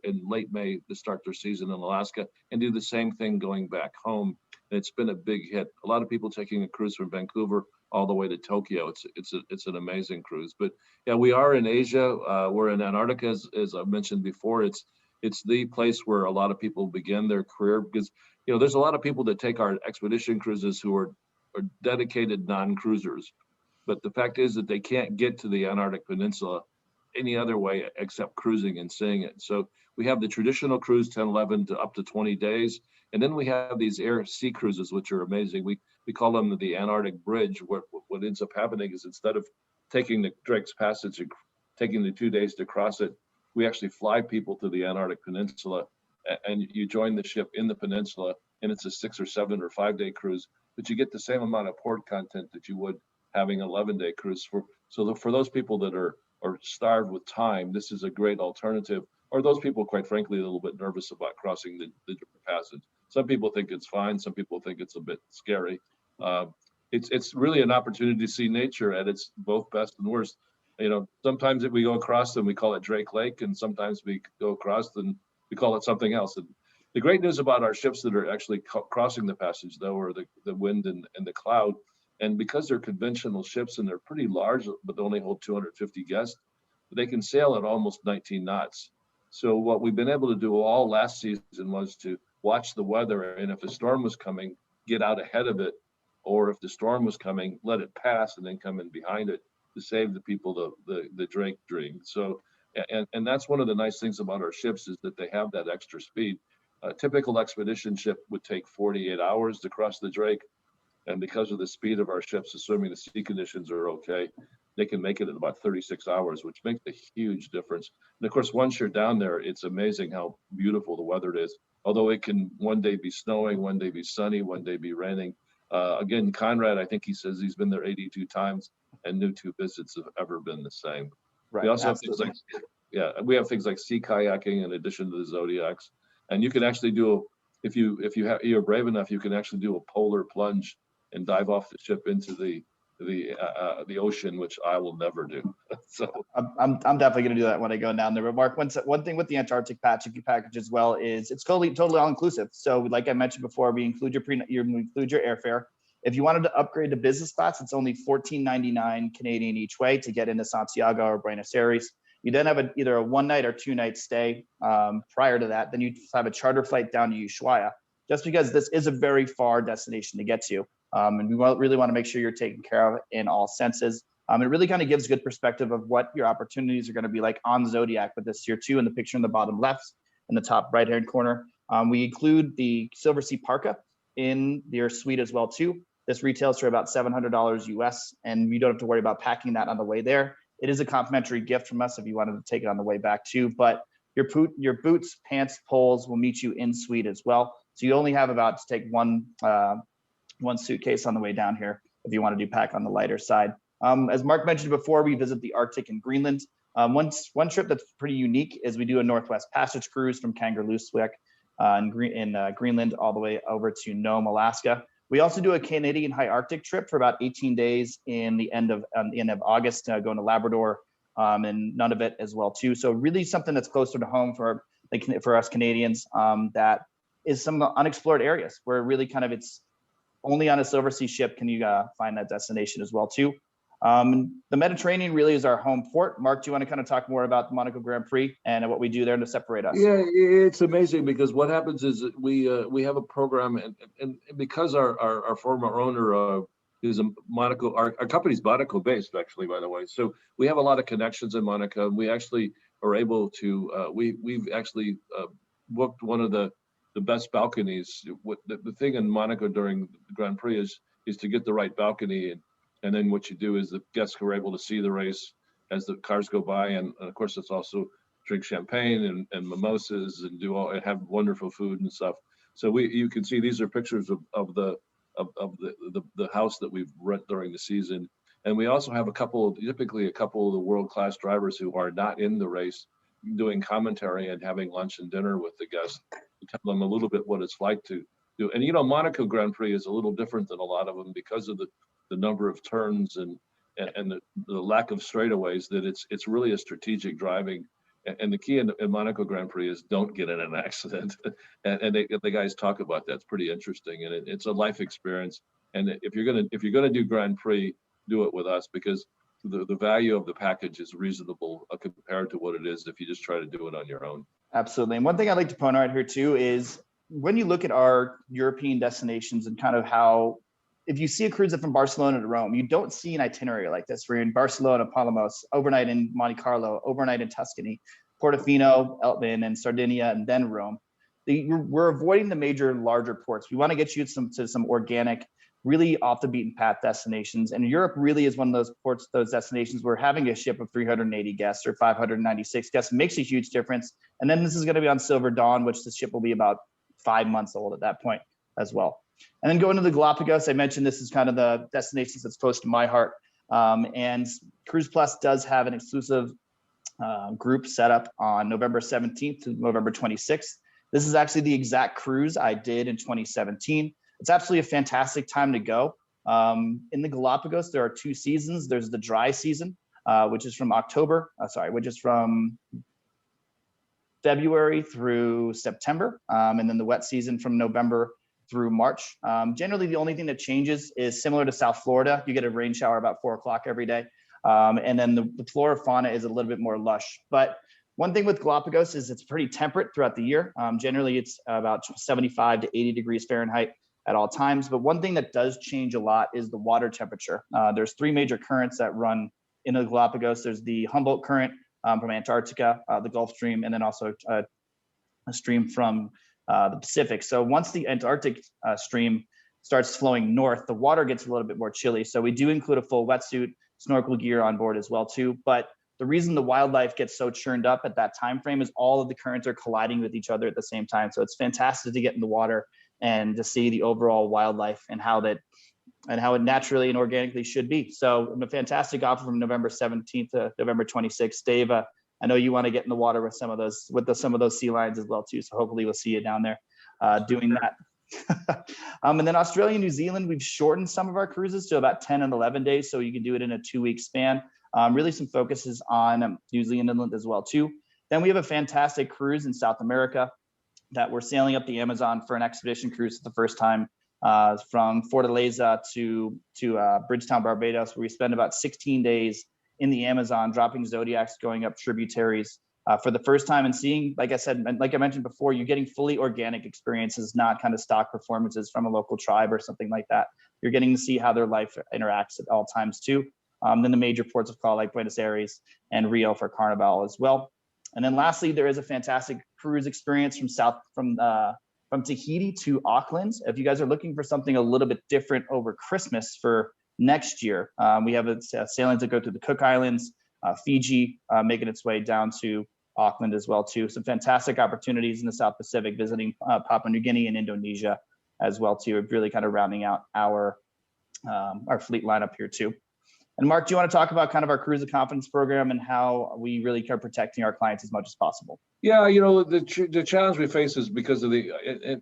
in late May to start their season in Alaska, and do the same thing going back home. And it's been a big hit. A lot of people taking a cruise from Vancouver all the way to Tokyo. It's an amazing cruise. But yeah, we are in Asia. We're in Antarctica, as I mentioned before. It's the place where a lot of people begin their career, because there's a lot of people that take our expedition cruises who are dedicated non-cruisers. But the fact is that they can't get to the Antarctic Peninsula any other way except cruising and seeing it. So we have the traditional cruise, 10, 11 to up to 20 days. And then we have these air sea cruises, which are amazing. We call them the Antarctic Bridge. What ends up happening is, instead of taking the Drake's Passage and taking the 2 days to cross it, we actually fly people to the Antarctic Peninsula, and you join the ship in the peninsula, and it's a 6 or 7 or 5 day cruise, but you get the same amount of port content that you would having an 11-day cruise. For those people that are starved with time, this is a great alternative. Or those people, quite frankly, a little bit nervous about crossing the passage. Some people think it's fine. Some people think it's a bit scary. It's really an opportunity to see nature at its both best and worst. Sometimes if we go across and we call it Drake Lake, and sometimes we go across and we call it something else. And the great news about our ships that are actually crossing the passage, though, are the wind and the cloud. And because they're conventional ships and they're pretty large, but they only hold 250 guests, they can sail at almost 19 knots. So what we've been able to do all last season was to watch the weather, and if a storm was coming, get out ahead of it, or if the storm was coming, let it pass and then come in behind it to save the people the Drake dream. So, and that's one of the nice things about our ships, is that they have that extra speed. A typical expedition ship would take 48 hours to cross the Drake. And because of the speed of our ships, assuming the sea conditions are okay, they can make it in about 36 hours, which makes a huge difference. And of course, once you're down there, it's amazing how beautiful the weather is. Although it can one day be snowing, one day be sunny, one day be raining. Again, Conrad, I think he says he's been there 82 times, and no 2 visits have ever been the same. Right. We also have things like sea kayaking in addition to the Zodiacs. And you can actually do, if you're brave enough, you can actually do a polar plunge and dive off the ship into the ocean, which I will never do. So I'm definitely going to do that when I go down there. But Mark, one thing with the Antarctic package as well is it's totally all inclusive. So like I mentioned before, we include your airfare. If you wanted to upgrade to business class, it's only $14.99 Canadian each way to get into Santiago or Buenos Aires. You then have either a 1 night or 2 night stay prior to that. Then you have a charter flight down to Ushuaia, just because this is a very far destination to get to. And we really want to make sure you're taken care of in all senses. It really kind of gives good perspective of what your opportunities are going to be like on Zodiac with this here too. In the picture in the bottom left, in the top right-hand corner, we include the Silversea Parka in your suite as well too. This retails for about $700 US, and you don't have to worry about packing that on the way there. It is a complimentary gift from us if you wanted to take it on the way back too, but your boots, pants, poles will meet you in suite as well. So you only have about to take one suitcase on the way down here if you want to do pack on the lighter side. As Mark mentioned before, we visit the Arctic and Greenland. One trip that's pretty unique is we do a Northwest Passage cruise from Kangerlussuaq in Greenland all the way over to Nome, Alaska. We also do a Canadian high Arctic trip for about 18 days in the end of August, going to Labrador and Nunavut as well too. So really something that's closer to home for us Canadians, that is some unexplored areas where really kind of it's only on a Silversea ship can you find that destination as well too. The Mediterranean really is our home port. Mark, do you want to kind of talk more about the Monaco Grand Prix and what we do there to separate us? Yeah, it's amazing because what happens is we have a program, and because our former owner is a Monaco, our company's Monaco based actually, by the way. So we have a lot of connections in Monaco, and we actually are able to we've actually booked one of the best balconies. What the thing in Monaco during the Grand Prix is to get the right balcony, and then what you do is the guests are able to see the race as the cars go by, and of course it's also drink champagne and mimosas and and have wonderful food and stuff. So you can see these are pictures of the house that we've rent during the season, and we also have typically a couple of the world-class drivers who are not in the race doing commentary and having lunch and dinner with the guests to tell them a little bit what it's like to do. And Monaco Grand Prix is a little different than a lot of them because of the number of turns and the lack of straightaways, that it's really a strategic driving. And the key in Monaco Grand Prix is don't get in an accident. and the guys talk about that. It's pretty interesting, and it's a life experience. And if you're gonna do Grand Prix, do it with us, because the value of the package is reasonable compared to what it is if you just try to do it on your own. Absolutely. And one thing I'd like to point out here too is when you look at our European destinations and kind of how, if you see a cruise from Barcelona to Rome, you don't see an itinerary like this. We're in Barcelona, Palamos, overnight in Monte Carlo, overnight in Tuscany, Portofino, Eltman, and Sardinia, and then Rome. We're avoiding the major larger ports. We want to get you to some organic, really off the beaten path destinations. And Europe really is one of those ports, those destinations where having a ship of 380 guests or 596 guests makes a huge difference. And then this is going to be on Silver Dawn, which the ship will be about 5 months old at that point as well. And then going to the Galapagos, I mentioned this is kind of the destinations that's close to my heart. And CruisePlus does have an exclusive group set up on November 17th to November 26th. This is actually the exact cruise I did in 2017. It's absolutely a fantastic time to go. In the Galapagos, there are 2 seasons. There's the dry season, which is from February through September, and then the wet season from November through March. Generally, the only thing that changes is similar to South Florida. You get a rain shower about 4 o'clock every day. And then the flora fauna is a little bit more lush. But one thing with Galapagos is it's pretty temperate throughout the year. Generally, it's about 75 to 80 degrees Fahrenheit at all times. But one thing that does change a lot is the water temperature. There's 3 major currents that run in the Galapagos. There's the Humboldt current from Antarctica, the Gulf Stream, and then also a stream from the Pacific. So once the Antarctic stream starts flowing north, the water gets a little bit more chilly. So we do include a full wetsuit, snorkel gear on board as well too. But the reason the wildlife gets so churned up at that time frame is all of the currents are colliding with each other at the same time. So it's fantastic to get in the water and to see the overall wildlife and how it naturally and organically should be. So a fantastic offer from November 17th to November 26th. Dave, I know you want to get in the water with some of those sea lions as well too. So hopefully we'll see you down there doing that. And then Australia and New Zealand, we've shortened some of our cruises to about 10 and 11 days. So you can do it in a 2-week span. Really some focuses on New Zealand as well too. Then we have a fantastic cruise in South America that we're sailing up the Amazon for an expedition cruise for the first time from Fortaleza to Bridgetown, Barbados, where we spend about 16 days in the Amazon, dropping zodiacs, going up tributaries for the first time and seeing, like I mentioned before, you're getting fully organic experiences, not kind of stock performances from a local tribe or something like that. You're getting to see how their life interacts at all times too. Then the major ports of call like Buenos Aires and Rio for Carnival as well. And then lastly, there is a fantastic cruise experience from from Tahiti to Auckland. If you guys are looking for something a little bit different over Christmas for next year, we have sailings that go through the Cook Islands, Fiji, making its way down to Auckland as well too. Some fantastic opportunities in the South Pacific, visiting Papua New Guinea and Indonesia as well too, really kind of rounding out our fleet lineup here too. And Mark, do you want to talk about kind of our Cruise of Confidence program and how we really are protecting our clients as much as possible? Yeah, you know, the challenge we face is because of the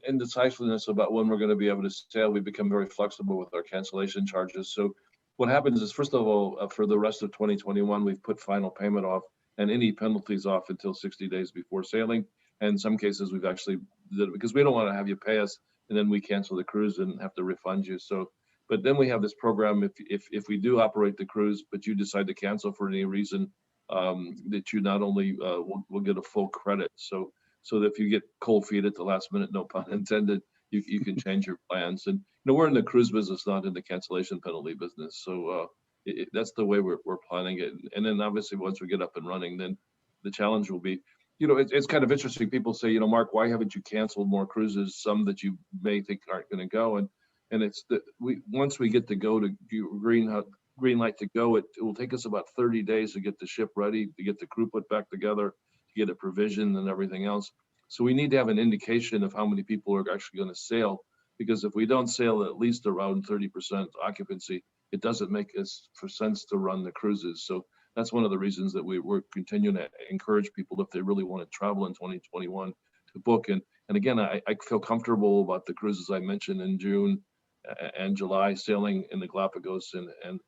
indecisiveness about when we're going to be able to sail. We become very flexible with our cancellation charges. So what happens is, first of all, for the rest of 2021, we've put final payment off and any penalties off until 60 days before sailing. And in some cases, we've actually did it because we don't want to have you pay us and then we cancel the cruise and have to refund you. So, but then we have this program, if we do operate the cruise, but you decide to cancel for any reason, that you not only will get a full credit. So that if you get cold feet at the last minute, no pun intended, you can change your plans. And you know, we're in the cruise business, not in the cancellation penalty business. So that's the way we're planning it. And then obviously once we get up and running, then the challenge will be, you know, it's kind of interesting. People say, you know, Mark, why haven't you canceled more cruises? Some that you may think aren't going to go. And it's that once we get to go to green light to go, it will take us about 30 days to get the ship ready, to get the crew put back together, to get it provisioned and everything else. So we need to have an indication of how many people are actually going to sail, because if we don't sail at least around 30% occupancy, it doesn't make for sense to run the cruises. So that's one of the reasons that we're continuing to encourage people, if they really want to travel in 2021, to book. And again, I feel comfortable about the cruises I mentioned in June and July, sailing in the Galapagos and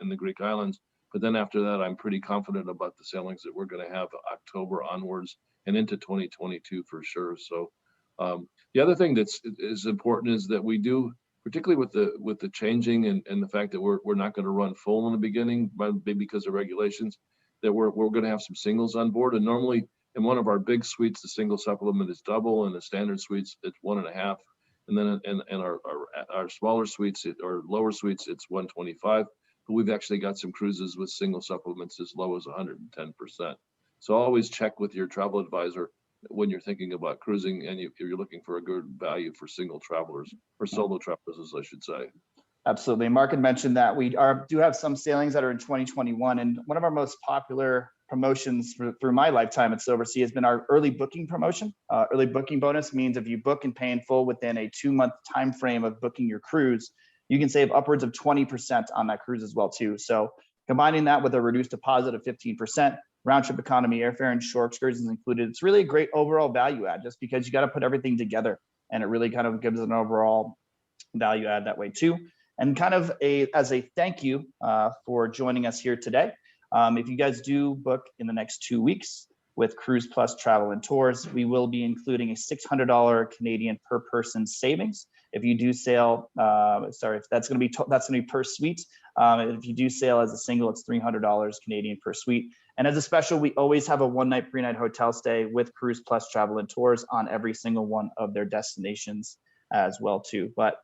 the Greek islands. But then after that, I'm pretty confident about the sailings that we're going to have October onwards and into 2022 for sure. So the other thing that's is important is that we do, particularly with the changing and the fact that we're not going to run full in the beginning, maybe because of regulations, that we're going to have some singles on board. And normally in one of our big suites, the single supplement is double, and the standard suites it's 1.5. And then in our smaller suites or lower suites, it's 125. But we've actually got some cruises with single supplements as low as 110%. So always check with your travel advisor when you're thinking about cruising, and if you're looking for a good value for single travelers or solo travelers, as I should say. Absolutely. Mark had mentioned that we do have some sailings that are in 2021, and one of our most popular promotions through my lifetime at Silversea has been our early booking promotion. Early booking bonus means if you book and pay in full within a 2-month time frame of booking your cruise, you can save upwards of 20% on that cruise as well too. So combining that with a reduced deposit of 15%, round trip economy, airfare and shore excursions included, it's really a great overall value add, just because you got to put everything together, and it really kind of gives an overall value add that way too. And kind of as a thank you for joining us here today. If you guys do book in the next 2 weeks with CruisePlus Travel and Tours, we will be including a $600 Canadian per person savings. If you do sail, that's going to be per suite. If you do sail as a single, it's $300 Canadian per suite. And as a special, we always have a 1-night pre-night hotel stay with CruisePlus Travel and Tours on every single one of their destinations as well too. But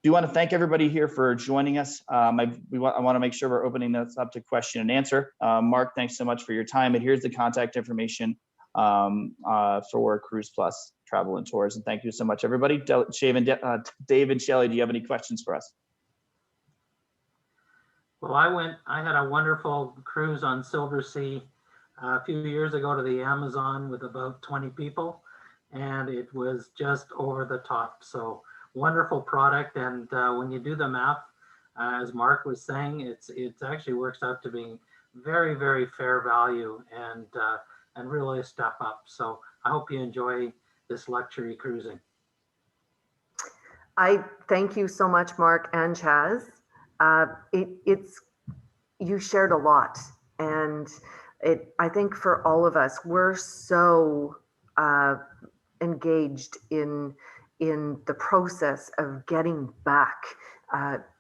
do want to thank everybody here for joining us. I want to make sure we're opening this up to question and answer. Mark, thanks so much for your time. And here's the contact information for CruisePlus Travel and Tours. And thank you so much, everybody. Dave and Shelley, do you have any questions for us? Well, I had a wonderful cruise on Silversea a few years ago to the Amazon with about 20 people, and it was just over the top. So wonderful product, and when you do the math, as Mark was saying, it actually works out to being very, very fair value and really a step up. So I hope you enjoy this luxury cruising. I thank you so much, Mark and Chaz. You shared a lot, and I think for all of us, we're so engaged in the process of getting back.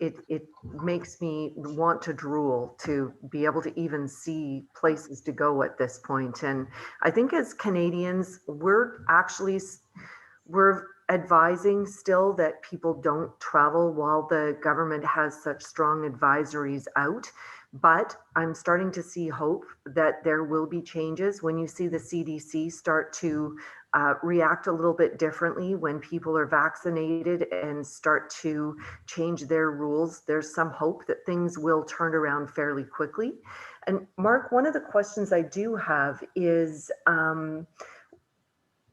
It makes me want to drool to be able to even see places to go at this point. And I think as Canadians, we're advising still that people don't travel while the government has such strong advisories out. But I'm starting to see hope that there will be changes when you see the CDC start to react a little bit differently when people are vaccinated and start to change their rules. There's some hope that things will turn around fairly quickly. And Mark, one of the questions I do have is,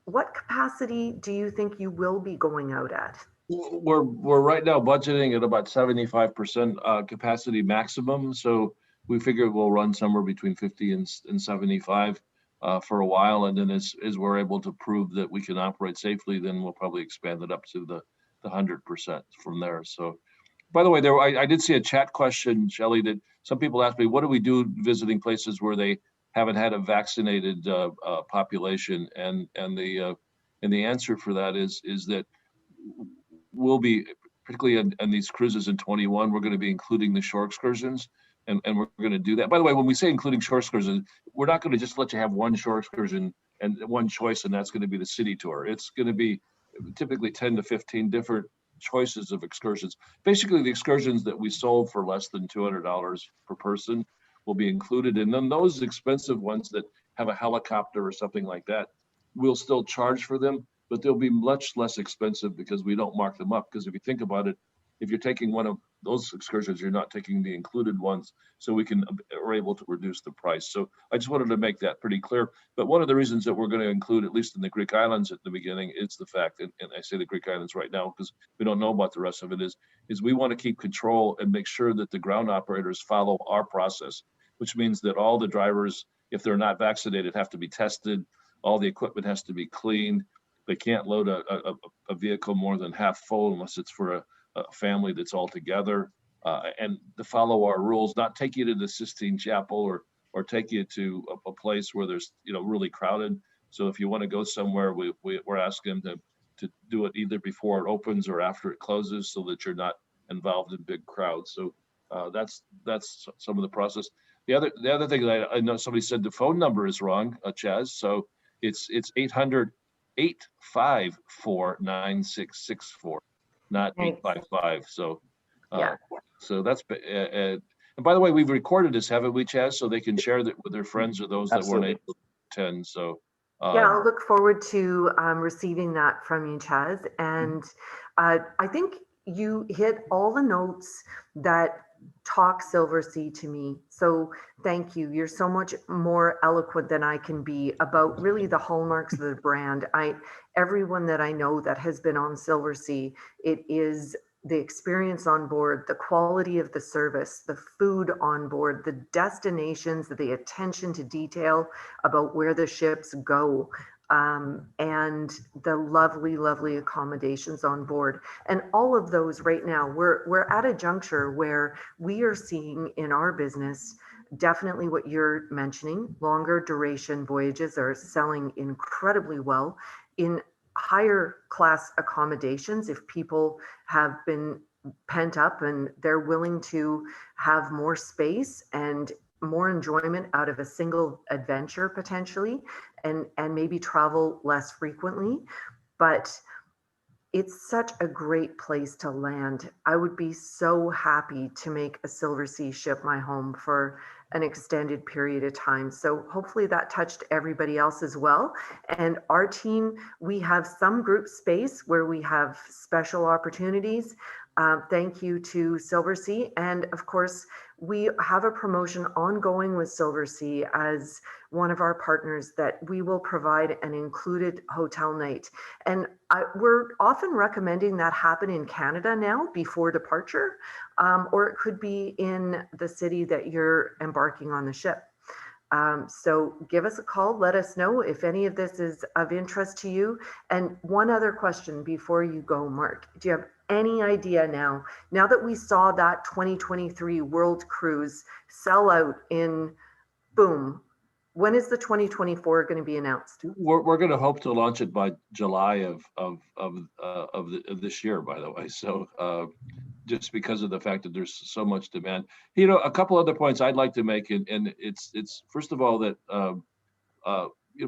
what capacity do you think you will be going out at? We're right now budgeting at about 75% capacity maximum. So we figure we'll run somewhere between 50 and 75 for a while. And then as we're able to prove that we can operate safely, then we'll probably expand it up to the 100% from there. So, by the way, I did see a chat question, Shelley, that some people asked me, what do we do visiting places where they haven't had a vaccinated population? And the answer for that is that we'll be, particularly in these cruises in 21, we're going to be including the shore excursions, and we're going to do that. By the way, when we say including shore excursions, we're not going to just let you have one shore excursion and one choice, and that's going to be the city tour. It's going to be typically 10 to 15 different choices of excursions. Basically, the excursions that we sold for less than $200 per person will be included. And then those expensive ones that have a helicopter or something like that, we'll still charge for them, but they'll be much less expensive because we don't mark them up. Because if you think about it, if you're taking one of those excursions, you're not taking the included ones, so we're able to reduce the price. So I just wanted to make that pretty clear. But one of the reasons that we're going to include, at least in the Greek islands at the beginning, is the fact, and I say the Greek islands right now because we don't know about the rest of it, is we want to keep control and make sure that the ground operators follow our process, which means that all the drivers, if they're not vaccinated, have to be tested. All the equipment has to be cleaned. They can't load a vehicle more than half full unless it's for a family that's all together, and to follow our rules, not take you to the Sistine Chapel or take you to a place where there's really crowded. So if you want to go somewhere, we're asking them to do it either before it opens or after it closes, so that you're not involved in big crowds. So that's some of the process. The other thing that I know somebody said the phone number is wrong, Chaz. So it's 800-854-9664. Not 855. So, Yeah. So that's, and by the way, we've recorded this, haven't we, Chaz? So they can share that with their friends or those that weren't able to attend. So, yeah, I'll look forward to receiving that from you, Chaz. And I think you hit all the notes that talk Silversea to me. So thank you. You're so much more eloquent than I can be about really the hallmarks of the brand. Everyone that I know that has been on Silversea, it is the experience on board, the quality of the service, the food on board, the destinations, the attention to detail about where the ships go, and the lovely, lovely accommodations on board. And all of those right now, we're at a juncture where we are seeing in our business definitely what you're mentioning. Longer duration voyages are selling incredibly well. In higher class accommodations, if people have been pent up and they're willing to have more space and more enjoyment out of a single adventure potentially, and maybe travel less frequently. But it's such a great place to land. I would be so happy to make a Silversea ship my home for an extended period of time. So hopefully that touched everybody else as well. And our team, we have some group space where we have special opportunities. Thank you to Silversea. And of course, we have a promotion ongoing with Silversea as one of our partners that we will provide an included hotel night. And we're often recommending that happen in Canada now before departure, or it could be in the city that you're embarking on the ship. So give us a call, let us know if any of this is of interest to you. And one other question before you go, Mark, do you have any idea now that we saw that 2023 World Cruise sell out in boom, when is the 2024 going to be announced? We're going to hope to launch it by July of this year, by the way. So just because of the fact that there's so much demand. A couple other points I'd like to make, and it's first of all that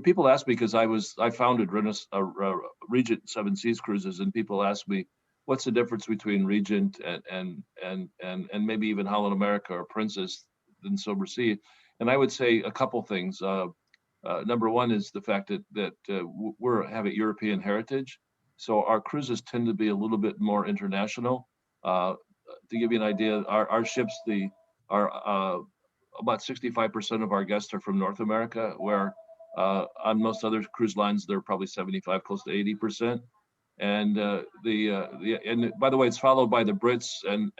people ask me, because I founded Regent Seven Seas Cruises, and people ask me, what's the difference between Regent and maybe even Holland America or Princess and Silversea? And I would say a couple things. Number one is the fact that we're have a European heritage, so our cruises tend to be a little bit more international. To give you an idea, our ships are about 65% of our guests are from North America, where on most other cruise lines they're probably 75, close to 80%. And and by the way, it's followed by the Brits and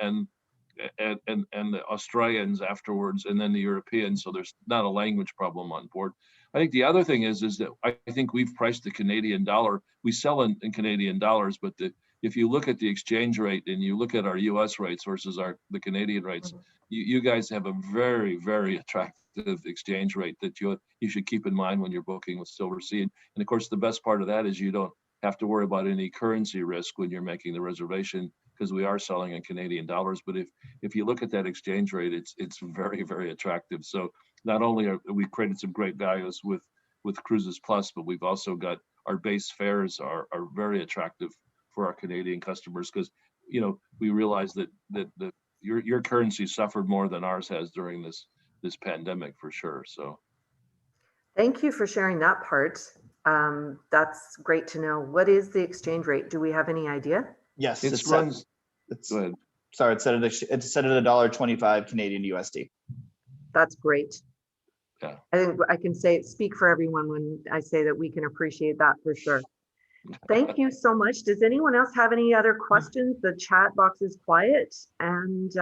the Australians afterwards, and then the Europeans. So there's not a language problem on board. I think the other thing is that I think we've priced the Canadian dollar. We sell in Canadian dollars, but if you look at the exchange rate and you look at our U.S. rates versus the Canadian rates, you guys have a very, very attractive exchange rate that you should keep in mind when you're booking with Silversea. And of course, the best part of that is you don't have to worry about any currency risk when you're making the reservation, because we are selling in Canadian dollars. But if you look at that exchange rate, it's very, very attractive. So not only are we created some great values with Cruises Plus, but we've also got our base fares are very attractive for our Canadian customers, because we realize that your currency suffered more than ours has during this pandemic, for sure. So thank you for sharing that part. That's great to know. What is the exchange rate? Do we have any idea? Yes, it it's runs. Go ahead. Sorry, it's set at $1.25 Canadian USD. That's great. Yeah. I think I can speak for everyone when I say that we can appreciate that for sure. Thank you so much. Does anyone else have any other questions? The chat box is quiet, and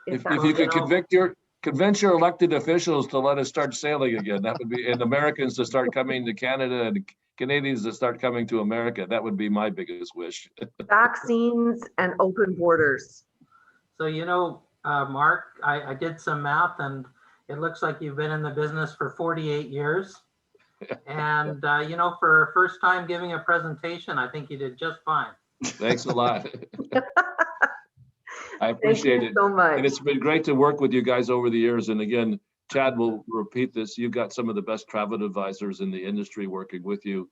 if you could convince your elected officials to let us start sailing again, that would be, and Americans to start coming to Canada and Canadians to start coming to America, that would be my biggest wish. Vaccines and open borders. So, Mark, I did some math, and it looks like you've been in the business for 48 years. And, for a first time giving a presentation, I think you did just fine. Thanks a lot. I appreciate it so much. And it's been great to work with you guys over the years. And again, Chad will repeat this. You've got some of the best travel advisors in the industry working with you.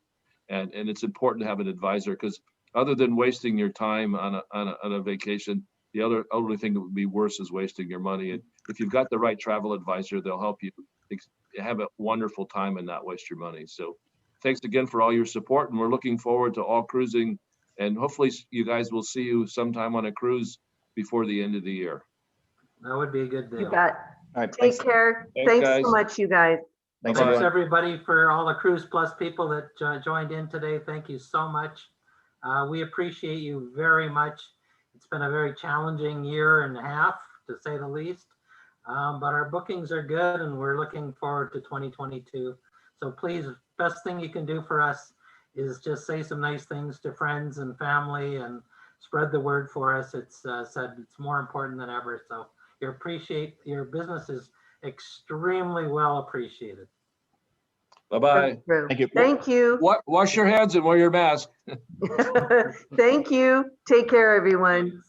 And it's important to have an advisor, because other than wasting your time on a vacation, the only thing that would be worse is wasting your money. And if you've got the right travel advisor, they'll help you have a wonderful time and not waste your money. So thanks again for all your support. And we're looking forward to all cruising. And hopefully you guys will see you sometime on a cruise before the end of the year. That would be a good deal. You bet. All right, Take care. Thanks guys. so much, you guys. Thanks everybody, for all the Cruise Plus people that joined in today. Thank you so much. We appreciate you very much. It's been a very challenging year and a half, to say the least. But our bookings are good, and we're looking forward to 2022. So please, best thing you can do for us is just say some nice things to friends and family and spread the word for us. It's said it's more important than ever. So your business is extremely well appreciated. Bye-bye. Thank you. Thank you. Wash your hands and wear your mask. Thank you. Take care, everyone.